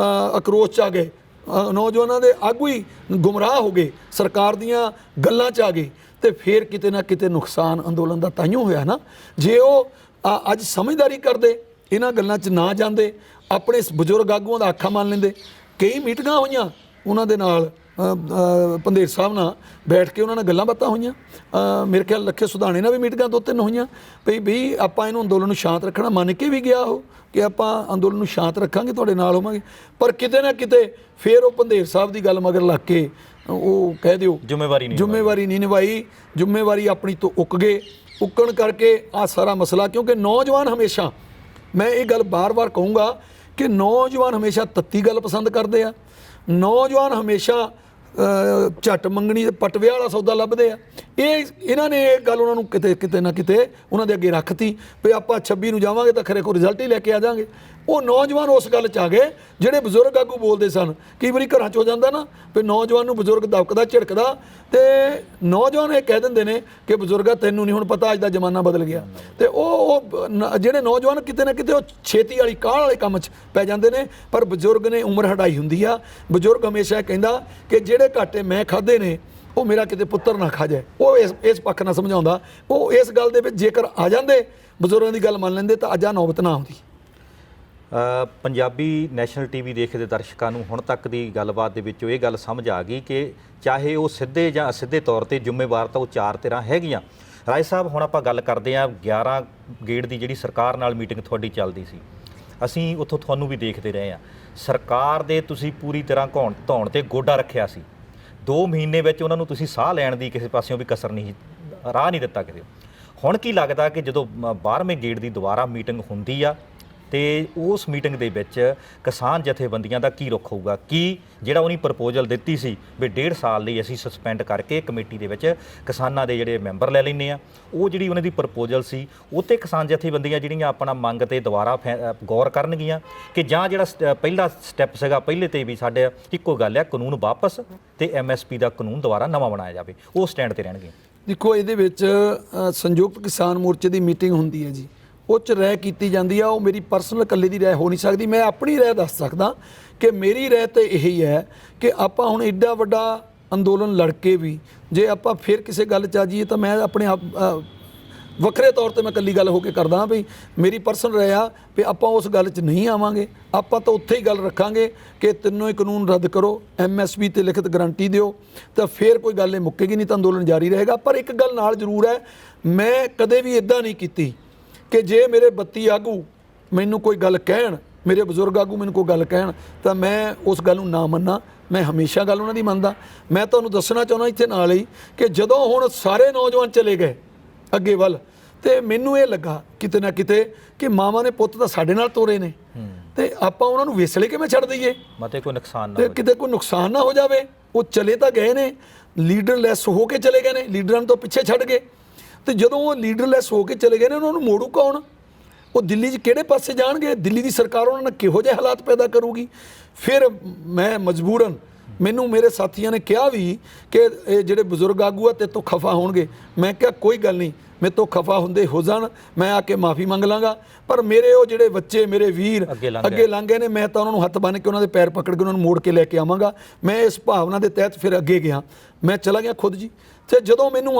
ਅਕਰੋਸ਼ 'ਚ ਆ ਗਏ, ਨੌਜਵਾਨਾਂ ਦੇ ਆਗੂ ਹੀ ਗੁੰਮਰਾਹ ਹੋ ਗਏ, ਸਰਕਾਰ ਦੀਆਂ ਗੱਲਾਂ 'ਚ ਆ ਗਏ, ਤੇ ਫਿਰ ਕਿਤੇ ਨਾ ਕਿਤੇ ਨੁਕਸਾਨ ਅੰਦੋਲਨ ਦਾ ਤਾਈਓ ਹੋਇਆ ਨਾ। ਜੇ ਉਹ ਅੱਜ ਸਮਝਦਾਰੀ ਕਰਦੇ, ਇਹਨਾਂ ਗੱਲਾਂ 'ਚ ਨਾ ਜਾਂਦੇ, ਆਪਣੇ ਬਜ਼ੁਰਗ ਆਗੂਆਂ ਦਾ ਆਖਾ ਮੰਨ ਲੈਂਦੇ। ਕਈ ਮੀਟਿੰਗਾਂ ਹੋਈਆਂ ਉਹਨਾਂ ਦੇ ਨਾਲ, ਪੰਧੇਰ ਸਾਹਿਬ ਨਾਲ ਬੈਠ ਕੇ ਉਹਨਾਂ ਨਾਲ ਗੱਲਾਂ ਬਾਤਾਂ ਹੋਈਆਂ। ਮੇਰੇ ਖਿਆਲ ਲੱਖੇ ਸੁਧਾਣੇ ਨਾਲ ਵੀ ਮੀਟਿੰਗਾਂ 2-3 ਹੋਈਆਂ ਵੀ ਆਪਾਂ ਇਹਨੂੰ ਅੰਦੋਲਨ ਨੂੰ ਸ਼ਾਂਤ ਰੱਖਣਾ। ਮੰਨ ਕੇ ਵੀ ਗਿਆ ਉਹ ਕਿ ਆਪਾਂ ਅੰਦੋਲਨ ਨੂੰ ਸ਼ਾਂਤ ਰੱਖਾਂਗੇ, ਤੁਹਾਡੇ ਨਾਲ ਹੋਵਾਂਗੇ। ਪਰ ਕਿਤੇ ਨਾ ਕਿਤੇ ਫਿਰ ਉਹ ਪੰਧੇਰ ਸਾਹਿਬ ਦੀ ਗੱਲ ਮਗਰ ਲੱਗ ਕੇ ਉਹ ਕਹਿ ਦਿਓ ਜ਼ਿੰਮੇਵਾਰੀ ਨਹੀਂ ਨਿਭਾਈ, ਜ਼ਿੰਮੇਵਾਰੀ ਆਪਣੀ ਤੋਂ ਉੱਕ ਗਏ। ਉੱਕਣ ਕਰਕੇ ਆਹ ਸਾਰਾ ਮਸਲਾ, ਕਿਉਂਕਿ ਨੌਜਵਾਨ ਹਮੇਸ਼ਾ, ਮੈਂ ਇਹ ਗੱਲ ਬਾਰ-ਬਾਰ ਕਹੂੰਗਾ ਕਿ ਨੌਜਵਾਨ ਹਮੇਸ਼ਾ ਤੱਤੀ ਗੱਲ ਪਸੰਦ ਕਰਦੇ ਆ। ਨੌਜਵਾਨ ਹਮੇਸ਼ਾ ਝੱਟ ਮੰਗਣੀ ਤੇ ਪਟ ਵਿਆਹ ਵਾਲਾ ਸੌਦਾ ਲੱਭਦੇ ਆ। ਇਹਨਾਂ ਨੇ ਇਹ ਗੱਲ ਉਹਨਾਂ ਨੂੰ ਕਿਤੇ ਨਾ ਕਿਤੇ ਉਹਨਾਂ ਦੇ ਅੱਗੇ ਰੱਖਤੀ ਵੀ ਆਪਾਂ 26 ਨੂੰ ਜਾਵਾਂਗੇ ਤਾਂ ਖਰੇ ਕੋਈ ਰਿਜ਼ਲਟ ਹੀ ਲੈ ਕੇ ਆ ਜਾਵਾਂਗੇ। ਉਹ ਨੌਜਵਾਨ ਉਸ ਗੱਲ 'ਚ ਆ ਗਏ ਜਿਹੜੇ ਬਜ਼ੁਰਗ ਆਗੂ ਬੋਲਦੇ ਸਨ। ਕਈ ਵਾਰੀ ਘਰਾਂ 'ਚ ਹੋ ਜਾਂਦਾ ਨਾ ਵੀ ਨੌਜਵਾਨ ਨੂੰ ਬਜ਼ੁਰਗ ਦਬਕਦਾ ਝਿੜਕਦਾ, ਤੇ ਨੌਜਵਾਨ ਇਹ ਕਹਿ ਦਿੰਦੇ ਨੇ ਕਿ ਬਜ਼ੁਰਗਾ ਤੈਨੂੰ ਨਹੀਂ ਹੁਣ ਪਤਾ, ਅੱਜ ਦਾ ਜ਼ਮਾਨਾ ਬਦਲ ਗਿਆ। ਤੇ ਜਿਹੜੇ ਨੌਜਵਾਨ ਕਿਤੇ ਨਾ ਕਿਤੇ ਉਹ ਛੇਤੀ ਵਾਲੀ ਕਾਹਲ ਵਾਲੇ ਕੰਮ 'ਚ ਪੈ ਜਾਂਦੇ ਨੇ। ਪਰ ਬਜ਼ੁਰਗ ਨੇ ਉਮਰ ਹਟਾਈ ਹੁੰਦੀ ਆ। ਬਜ਼ੁਰਗ ਹਮੇਸ਼ਾ ਕਹਿੰਦਾ ਕਿ ਜਿਹੜੇ ਘਾਟੇ ਮੈਂ ਖਾਦੇ ਨੇ ਉਹ ਮੇਰਾ ਕਿਤੇ ਪੁੱਤਰ ਨਾ ਖਾ ਜਾਏ। ਉਹ ਇਸ ਪੱਖ ਨਾਲ ਸਮਝਾਉਂਦਾ। ਉਹ ਇਸ ਗੱਲ ਦੇ ਵਿੱਚ ਜੇਕਰ ਆ ਜਾਂਦੇ, ਬਜ਼ੁਰਗਾਂ ਦੀ ਗੱਲ ਮੰਨ ਲੈਂਦੇ, ਤਾਂ ਅੱਜ ਆ ਨੌਬਤ ਨਾ ਆਉਂਦੀ। ਪੰਜਾਬੀ ਨੈਸ਼ਨਲ ਟੀਵੀ ਦੇਖਦੇ ਦਰਸ਼ਕਾਂ ਨੂੰ ਹੁਣ ਤੱਕ ਦੀ ਗੱਲਬਾਤ ਦੇ ਵਿੱਚੋਂ ਇਹ ਗੱਲ ਸਮਝ ਆ ਗਈ ਕਿ ਚਾਹੇ ਉਹ ਸਿੱਧੇ ਜਾਂ ਅਸਿੱਧੇ ਤੌਰ ਤੇ ਜ਼ਿੰਮੇਵਾਰ ਤਾਂ ਉਹ ਚਾਰ ਧਿਰਾਂ ਹੈਗੀਆਂ। ਰਾਏ ਸਾਹਿਬ, ਹੁਣ ਆਪਾਂ ਗੱਲ ਕਰਦੇ ਹਾਂ 11 ਗੇੜ ਦੀ ਜਿਹੜੀ ਸਰਕਾਰ ਨਾਲ ਮੀਟਿੰਗ ਤੁਹਾਡੀ ਚੱਲਦੀ ਸੀ, ਅਸੀਂ ਉੱਥੋਂ ਤੁਹਾਨੂੰ ਵੀ ਦੇਖਦੇ ਰਹੇ ਹਾਂ। ਸਰਕਾਰ ਦੇ ਤੁਸੀਂ ਪੂਰੀ ਤਰ੍ਹਾਂ ਧੌਣ ਤੇ ਗੋਡਾ ਰੱਖਿਆ ਸੀ। 2 ਮਹੀਨੇ ਵਿੱਚ ਉਹਨਾਂ ਨੂੰ ਤੁਸੀਂ ਸਾਹ ਲੈਣ ਦੀ ਕਿਸੇ ਪਾਸਿਓਂ ਵੀ ਕਸਰ ਨਹੀਂ, ਰਾਹ ਨਹੀਂ ਦਿੱਤਾ ਕਿਤੇ। ਹੁਣ ਕੀ ਲੱਗਦਾ ਕਿ ਜਦੋਂ 12ਵੇਂ ਗੇੜ ਦੀ ਦੁਬਾਰਾ ਮੀਟਿੰਗ ਹੁੰਦੀ ਆ ਤੇ ਉਸ ਮੀਟਿੰਗ ਦੇ ਵਿੱਚ ਕਿਸਾਨ ਜਥੇਬੰਦੀਆਂ ਦਾ ਕੀ ਰੁਖ ਹੋਊਗਾ? ਕੀ ਜਿਹੜਾ ਉਹਨੇ ਪ੍ਰਪੋਜ਼ਲ ਦਿੱਤੀ ਸੀ ਵੀ 1.5 ਸਾਲ ਲਈ ਅਸੀਂ ਸਸਪੈਂਡ ਕਰਕੇ ਕਮੇਟੀ ਦੇ ਵਿੱਚ ਕਿਸਾਨਾਂ ਦੇ ਜਿਹੜੇ ਮੈਂਬਰ ਲੈ ਲੈਂਦੇ ਆ, ਉਹ ਜਿਹੜੀ ਉਹਨਾਂ ਦੀ ਪ੍ਰਪੋਜ਼ਲ ਸੀ ਉਹ 'ਤੇ ਕਿਸਾਨ ਜਥੇਬੰਦੀਆਂ ਜਿਹੜੀਆਂ ਆਪਣਾ ਮੰਗ ਤੇ ਦੁਬਾਰਾ ਗੌਰ ਕਰਨਗੀਆਂ ਕਿ ਜਾਂ ਜਿਹੜਾ ਪਹਿਲਾ ਸਟੈਪ ਸੀਗਾ ਪਹਿਲੇ ਤੇ ਵੀ ਸਾਡੇ ਇੱਕੋ ਗੱਲ ਆ, ਕਾਨੂੰਨ ਵਾਪਸ ਤੇ MSP ਦਾ ਕਾਨੂੰਨ ਦੁਬਾਰਾ ਨਵਾਂ ਬਣਾਇਆ ਜਾਵੇ, ਉਹ ਸਟੈਂਡ ਤੇ ਰਹਿਣਗੇ? ਦੇਖੋ, ਇਹਦੇ ਵਿੱਚ ਸੰਯੁਕਤ ਕਿਸਾਨ ਮੋਰਚੇ ਦੀ ਮੀਟਿੰਗ ਹੁੰਦੀ ਹੈ ਜੀ, ਉਹ 'ਚ ਰਾਏ ਕੀਤੀ ਜਾਂਦੀ ਆ। ਉਹ ਮੇਰੀ ਪਰਸਨਲ ਇਕੱਲੇ ਦੀ ਰਾਏ ਹੋ ਨਹੀਂ ਸਕਦੀ। ਮੈਂ ਆਪਣੀ ਰਾਏ ਦੱਸ ਸਕਦਾ ਕਿ ਮੇਰੀ ਰਾਏ ਤਾਂ ਇਹੀ ਹੈ ਕਿ ਆਪਾਂ ਹੁਣ ਐਡਾ ਵੱਡਾ ਅੰਦੋਲਨ ਲੜ ਕੇ ਵੀ ਜੇ ਆਪਾਂ ਫਿਰ ਕਿਸੇ ਗੱਲ 'ਚ ਆ ਜਾਈਏ ਤਾਂ ਮੈਂ ਆਪਣੇ ਆਪ ਵੱਖਰੇ ਤੌਰ ਤੇ ਮੈਂ ਇਕੱਲੀ ਗੱਲ ਹੋ ਕੇ ਕਰਦਾ ਵੀ ਮੇਰੀ ਪਰਸਨਲ ਰਾਏ ਆ ਵੀ ਆਪਾਂ ਉਸ ਗੱਲ 'ਚ ਨਹੀਂ ਆਵਾਂਗੇ। ਆਪਾਂ ਤਾਂ ਉੱਥੇ ਹੀ ਗੱਲ ਰੱਖਾਂਗੇ ਕਿ ਤਿੰਨੋਂ ਹੀ ਕਾਨੂੰਨ ਰੱਦ ਕਰੋ, MSP ਤੇ ਲਿਖਤ ਗਰੰਟੀ ਦਿਓ, ਤਾਂ ਫਿਰ ਕੋਈ ਗੱਲ ਇਹ ਮੁੱਕੇਗੀ ਨਹੀਂ, ਤਾਂ ਅੰਦੋਲਨ ਜਾਰੀ ਰਹੇਗਾ। ਪਰ ਇੱਕ ਗੱਲ ਨਾਲ ਜ਼ਰੂਰ ਹੈ, ਮੈਂ ਕਦੇ ਵੀ ਇੱਦਾਂ ਨਹੀਂ ਕੀਤੀ ਕਿ ਜੇ ਮੇਰੇ 32 ਆਗੂ ਮੈਨੂੰ ਕੋਈ ਗੱਲ ਕਹਿਣ, ਮੇਰੇ ਬਜ਼ੁਰਗ ਆਗੂ ਮੈਨੂੰ ਕੋਈ ਗੱਲ ਕਹਿਣ, ਤਾਂ ਮੈਂ ਉਸ ਗੱਲ ਨੂੰ ਨਾ ਮੰਨਾਂ। ਮੈਂ ਹਮੇਸ਼ਾ ਗੱਲ ਉਹਨਾਂ ਦੀ ਮੰਨਦਾ। ਮੈਂ ਤੁਹਾਨੂੰ ਦੱਸਣਾ ਚਾਹੁੰਦਾ ਇੱਥੇ ਨਾਲ ਹੀ ਕਿ ਜਦੋਂ ਹੁਣ ਸਾਰੇ ਨੌਜਵਾਨ ਚਲੇ ਗਏ ਅੱਗੇ ਵੱਲ, ਤੇ ਮੈਨੂੰ ਇਹ ਲੱਗਾ ਕਿਤੇ ਨਾ ਕਿਤੇ ਕਿ ਮਾਵਾਂ ਨੇ ਪੁੱਤ ਤਾਂ ਸਾਡੇ ਨਾਲ ਤੋਰੇ ਨੇ, ਤੇ ਆਪਾਂ ਉਹਨਾਂ ਨੂੰ ਵੇਸਲੇ ਕਿਵੇਂ ਛੱਡ ਦਈਏ? ਮਤੇ ਕੋਈ ਨੁਕਸਾਨ ਨਾ ਤੇ ਕਿਤੇ ਕੋਈ ਨੁਕਸਾਨ ਨਾ ਹੋ ਜਾਵੇ। ਉਹ ਚਲੇ ਤਾਂ ਗਏ ਨੇ, ਲੀਡਰਲੈਸ ਹੋ ਕੇ ਚਲੇ ਗਏ ਨੇ, ਲੀਡਰਾਂ ਨੂੰ ਤਾਂ ਪਿੱਛੇ ਛੱਡ ਗਏ। ਤੇ ਜਦੋਂ ਉਹ ਲੀਡਰਲੈਸ ਹੋ ਕੇ ਚਲੇ ਗਏ ਨੇ, ਉਹਨਾਂ ਨੂੰ ਮੋੜੂ ਕੌਣ? ਉਹ ਦਿੱਲੀ 'ਚ ਕਿਹੜੇ ਪਾਸੇ ਜਾਣਗੇ? ਦਿੱਲੀ ਦੀ ਸਰਕਾਰ ਉਹਨਾਂ ਨਾਲ ਕਿਹੋ ਜਿਹੇ ਹਾਲਾਤ ਪੈਦਾ ਕਰੂਗੀ? ਫਿਰ ਮੈਂ ਮਜਬੂਰਨ, ਮੈਨੂੰ ਮੇਰੇ ਸਾਥੀਆਂ ਨੇ ਕਿਹਾ ਵੀ ਕਿ ਇਹ ਜਿਹੜੇ ਬਜ਼ੁਰਗ ਆਗੂ ਆ ਤੇ ਤੋਂ ਖਫਾ ਹੋਣਗੇ। ਮੈਂ ਕਿਹਾ ਕੋਈ ਗੱਲ ਨਹੀਂ, ਮੇਰੇ ਤੋਂ ਖਫਾ ਹੁੰਦੇ ਹੋ ਜਾਣ, ਮੈਂ ਆ ਕੇ ਮਾਫੀ ਮੰਗ ਲਾਂਗਾ। ਪਰ ਮੇਰੇ ਉਹ ਜਿਹੜੇ ਬੱਚੇ, ਮੇਰੇ ਵੀਰ ਅੱਗੇ ਲੰਘ ਗਏ ਨੇ, ਮੈਂ ਤਾਂ ਉਹਨਾਂ ਨੂੰ ਹੱਥ ਬੰਨ੍ਹ ਕੇ ਉਹਨਾਂ ਦੇ ਪੈਰ ਪਕੜ ਕੇ ਉਹਨਾਂ ਨੂੰ ਮੋੜ ਕੇ ਲੈ ਕੇ ਆਵਾਂਗਾ। ਮੈਂ ਇਸ ਭਾਵਨਾ ਦੇ ਤਹਿਤ ਫਿਰ ਅੱਗੇ ਗਿਆ, ਮੈਂ ਚਲਾ ਗਿਆ ਖੁਦ ਜੀ। ਤੇ ਜਦੋਂ ਮੈਨੂੰ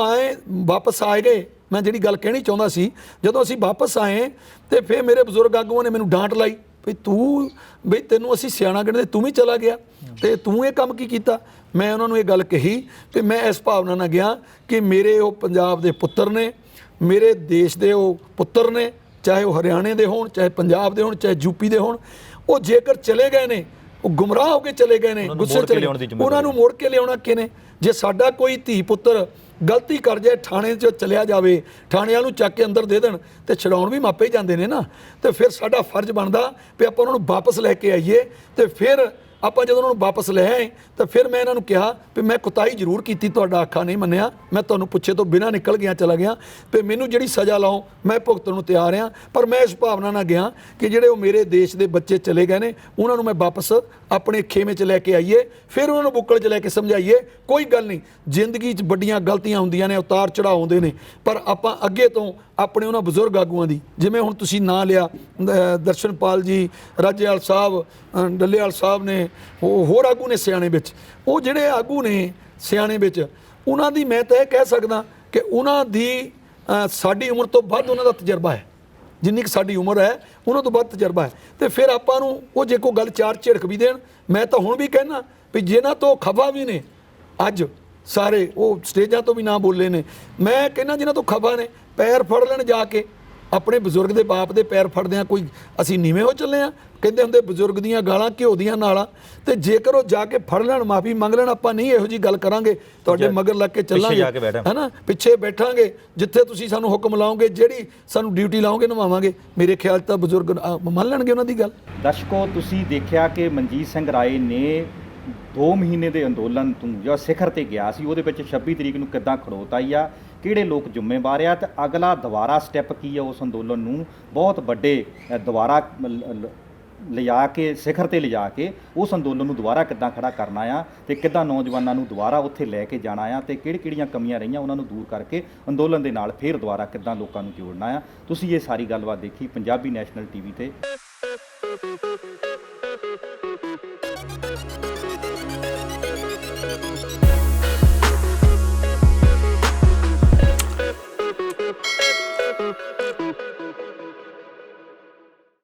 ਵਾਪਸ ਆ ਗਏ, ਮੈਂ ਜਿਹੜੀ ਗੱਲ ਕਹਿਣੀ ਚਾਹੁੰਦਾ ਸੀ, ਜਦੋਂ ਅਸੀਂ ਵਾਪਸ ਆਏ ਤੇ ਫਿਰ ਮੇਰੇ ਬਜ਼ੁਰਗ ਆਗੂਆਂ ਨੇ ਮੈਨੂੰ ਡਾਂਟ ਲਾਈ ਵੀ ਤੈਨੂੰ ਅਸੀਂ ਸਿਆਣਾ ਗਿਣਦੇ, ਤੂੰ ਵੀ ਚਲਾ ਗਿਆ ਤੇ ਤੂੰ ਇਹ ਕੰਮ ਕੀ ਕੀਤਾ? ਮੈਂ ਉਹਨਾਂ ਨੂੰ ਇਹ ਗੱਲ ਕਹੀ ਤੇ ਮੈਂ ਇਸ ਭਾਵਨਾ ਨਾਲ ਗਿਆ ਕਿ ਮੇਰੇ ਉਹ ਪੰਜਾਬ ਦੇ ਪੁੱਤਰ ਨੇ, ਮੇਰੇ ਦੇਸ਼ ਦੇ ਉਹ ਪੁੱਤਰ ਨੇ, ਚਾਹੇ ਉਹ ਹਰਿਆਣੇ ਦੇ ਹੋਣ, ਚਾਹੇ ਪੰਜਾਬ ਦੇ ਹੋਣ, ਚਾਹੇ ਯੂਪੀ ਦੇ ਹੋਣ, ਉਹ ਜੇਕਰ ਚਲੇ ਗਏ ਨੇ, ਉਹ ਗੁੰਮਰਾਹ ਹੋ ਕੇ ਚਲੇ ਗਏ ਨੇ, ਗੁੱਸੇ ਚਲੇ, ਉਹਨਾਂ ਨੂੰ ਮੋੜ ਕੇ ਲਿਆਉਣਾ ਕਿਹਨੇ? ਜੇ ਸਾਡਾ ਕੋਈ ਧੀ ਪੁੱਤਰ ਗਲਤੀ ਕਰ ਜਾਏ, ਥਾਣੇ 'ਚ ਚਲਿਆ ਜਾਵੇ, ਥਾਣਿਆਂ ਨੂੰ ਚੱਕ ਕੇ ਅੰਦਰ ਦੇ ਦੇਣ, ਤੇ ਛਡਾਉਣ ਵੀ ਮਾਪੇ ਹੀ ਜਾਂਦੇ ਨੇ ਨਾ। ਤੇ ਫਿਰ ਸਾਡਾ ਫਰਜ਼ ਬਣਦਾ ਵੀ ਆਪਾਂ ਉਹਨਾਂ ਨੂੰ ਵਾਪਸ ਲੈ ਕੇ ਆਈਏ। ਤੇ ਫਿਰ ਆਪਾਂ ਜਦੋਂ ਉਹਨਾਂ ਨੂੰ ਵਾਪਸ ਲੈ ਆਏ ਤਾਂ ਫਿਰ ਮੈਂ ਇਹਨਾਂ ਨੂੰ ਕਿਹਾ ਵੀ ਮੈਂ ਕੁਤਾਹੀ ਜ਼ਰੂਰ ਕੀਤੀ, ਤੁਹਾਡਾ ਆਖਾ ਨਹੀਂ ਮੰਨਿਆ, ਮੈਂ ਤੁਹਾਨੂੰ ਪੁੱਛੇ ਤੋਂ ਬਿਨਾਂ ਨਿਕਲ ਗਿਆ, ਚਲਾ ਗਿਆ, ਤੇ ਮੈਨੂੰ ਜਿਹੜੀ ਸਜ਼ਾ ਲਾਓ ਮੈਂ ਭੁਗਤਣ ਨੂੰ ਤਿਆਰ ਹਾਂ। ਪਰ ਮੈਂ ਇਸ ਭਾਵਨਾ ਨਾਲ ਗਿਆ ਕਿ ਜਿਹੜੇ ਉਹ ਮੇਰੇ ਦੇਸ਼ ਦੇ ਬੱਚੇ ਚਲੇ ਗਏ ਨੇ, ਉਹਨਾਂ ਨੂੰ ਮੈਂ ਵਾਪਸ ਆਪਣੇ ਖੇਮੇ 'ਚ ਲੈ ਕੇ ਆਈਏ, ਫਿਰ ਉਹਨਾਂ ਨੂੰ ਬੁੱਕਲ 'ਚ ਲੈ ਕੇ ਸਮਝਾਈਏ ਕੋਈ ਗੱਲ ਨਹੀਂ, ਜ਼ਿੰਦਗੀ 'ਚ ਵੱਡੀਆਂ ਗਲਤੀਆਂ ਹੁੰਦੀਆਂ ਨੇ, ਉਤਾਰ ਚੜ੍ਹਾਅ ਆਉਂਦੇ ਨੇ, ਪਰ ਆਪਾਂ ਅੱਗੇ ਤੋਂ ਆਪਣੇ ਉਹਨਾਂ ਬਜ਼ੁਰਗ ਆਗੂਆਂ ਦੀ, ਜਿਵੇਂ ਹੁਣ ਤੁਸੀਂ ਨਾਂ ਲਿਆ ਦਰਸ਼ਨਪਾਲ ਜੀ, ਰਾਜੇਵਾਲ ਸਾਹਿਬ, ਡੱਲੇਵਾਲ ਸਾਹਿਬ ਨੇ, ਹੋਰ ਆਗੂ ਨੇ ਸਿਆਣੇ ਵਿੱਚ, ਉਹ ਜਿਹੜੇ ਆਗੂ ਨੇ ਸਿਆਣੇ ਵਿੱਚ, ਉਹਨਾਂ ਦੀ ਮੈਂ ਤਾਂ ਇਹ ਕਹਿ ਸਕਦਾ ਕਿ ਉਹਨਾਂ ਦੀ ਸਾਡੀ ਉਮਰ ਤੋਂ ਵੱਧ ਉਹਨਾਂ ਦਾ ਤਜਰਬਾ ਹੈ। ਜਿੰਨੀ ਕਿ ਸਾਡੀ ਉਮਰ ਹੈ ਉਹਨਾਂ ਤੋਂ ਵੱਧ ਤਜਰਬਾ ਹੈ। ਤੇ ਫਿਰ ਆਪਾਂ ਨੂੰ ਉਹ ਜੇ ਕੋਈ ਗੱਲ ਚਾਰ ਝਿੜਕ ਵੀ ਦੇਣ, ਮੈਂ ਤਾਂ ਹੁਣ ਵੀ ਕਹਿਣਾ ਵੀ ਜਿਹਨਾਂ ਤੋਂ ਖਫਾ ਵੀ ਨੇ ਅੱਜ ਸਾਰੇ, ਉਹ ਸਟੇਜਾਂ ਤੋਂ ਵੀ ਨਾ ਬੋਲੇ ਨੇ, ਮੈਂ ਕਹਿੰਦਾ ਜਿਹਨਾਂ ਤੋਂ ਖਫਾ ਨੇ ਪੈਰ ਫੜ ਲੈਣ, ਜਾ ਕੇ ਆਪਣੇ ਬਜ਼ੁਰਗ ਦੇ ਬਾਪ ਦੇ ਪੈਰ ਫੜਦੇ ਆ। ਕੋਈ ਅਸੀਂ ਨੀਵੇਂ ਹੋ ਚੱਲੇ ਆ? ਕਹਿੰਦੇ ਹੁੰਦੇ ਬਜ਼ੁਰਗ ਦੀਆਂ ਗਾਲਾਂ ਘਿਓ ਦੀਆਂ ਨਾਲਾਂ। ਤੇ ਜੇਕਰ ਉਹ ਜਾ ਕੇ ਫੜ ਲੈਣ, ਮਾਫੀ ਮੰਗ ਲੈਣ, ਆਪਾਂ ਨਹੀਂ ਇਹੋ ਜੀ ਗੱਲ ਕਰਾਂਗੇ, ਤੁਹਾਡੇ ਮਗਰ ਲੱਗ ਕੇ ਚੱਲਾਂਗੇ, ਹੈ ਨਾ, ਪਿੱਛੇ ਬੈਠਾਂਗੇ, ਜਿੱਥੇ ਤੁਸੀਂ ਸਾਨੂੰ ਹੁਕਮ ਲਾਓਗੇ, ਜਿਹੜੀ ਸਾਨੂੰ ਡਿਊਟੀ ਲਾਓਗੇ ਨਿਭਾਵਾਂਗੇ। ਮੇਰੇ ਖਿਆਲ 'ਚ ਤਾਂ ਬਜ਼ੁਰਗ ਮੰਨ ਲੈਣਗੇ ਉਹਨਾਂ ਦੀ ਗੱਲ। ਦਰਸ਼ਕੋ, ਤੁਸੀਂ ਦੇਖਿਆ ਕਿ ਮਨਜੀਤ ਸਿੰਘ ਰਾਏ ਨੇ 2 ਮਹੀਨੇ ਦੇ ਅੰਦੋਲਨ ਤੋਂ ਜਿਹੜਾ ਸਿਖਰ ਤੇ ਗਿਆ ਸੀ ਉਹਦੇ ਵਿੱਚ 26 ਤਰੀਕ ਨੂੰ ਕਿੱਦਾਂ ਖੜੋਤ ਆਈ ਆ, ਕਿਹੜੇ ਲੋਕ ਜ਼ਿੰਮੇਵਾਰ ਆ ਤੇ ਅਗਲਾ ਦੁਬਾਰਾ ਸਟੈਪ ਕੀ ਆ ਉਸ ਅੰਦੋਲਨ ਨੂੰ ਬਹੁਤ ਵੱਡੇ ਦੁਬਾਰਾ ਲਿਜਾ ਕੇ ਸਿਖਰ ਤੇ ਲਿਜਾ ਕੇ ਉਸ ਅੰਦੋਲਨ ਨੂੰ ਦੁਬਾਰਾ ਕਿੱਦਾਂ ਖੜਾ ਕਰਨਾ ਆ ਤੇ ਕਿੱਦਾਂ ਨੌਜਵਾਨਾਂ ਨੂੰ ਦੁਬਾਰਾ ਉੱਥੇ ਲੈ ਕੇ ਜਾਣਾ ਆ ਤੇ ਕਿਹੜੀਆਂ ਕਮੀਆਂ ਰਹੀਆਂ ਉਹਨਾਂ ਨੂੰ ਦੂਰ ਕਰਕੇ ਅੰਦੋਲਨ ਦੇ ਨਾਲ ਫੇਰ ਦੁਬਾਰਾ ਕਿੱਦਾਂ ਲੋਕਾਂ ਨੂੰ ਜੋੜਨਾ ਆ। ਤੁਸੀਂ ਇਹ ਸਾਰੀ ਗੱਲਬਾਤ ਦੇਖੀ ਪੰਜਾਬੀ ਨੈਸ਼ਨਲ ਟੀਵੀ ਤੇ।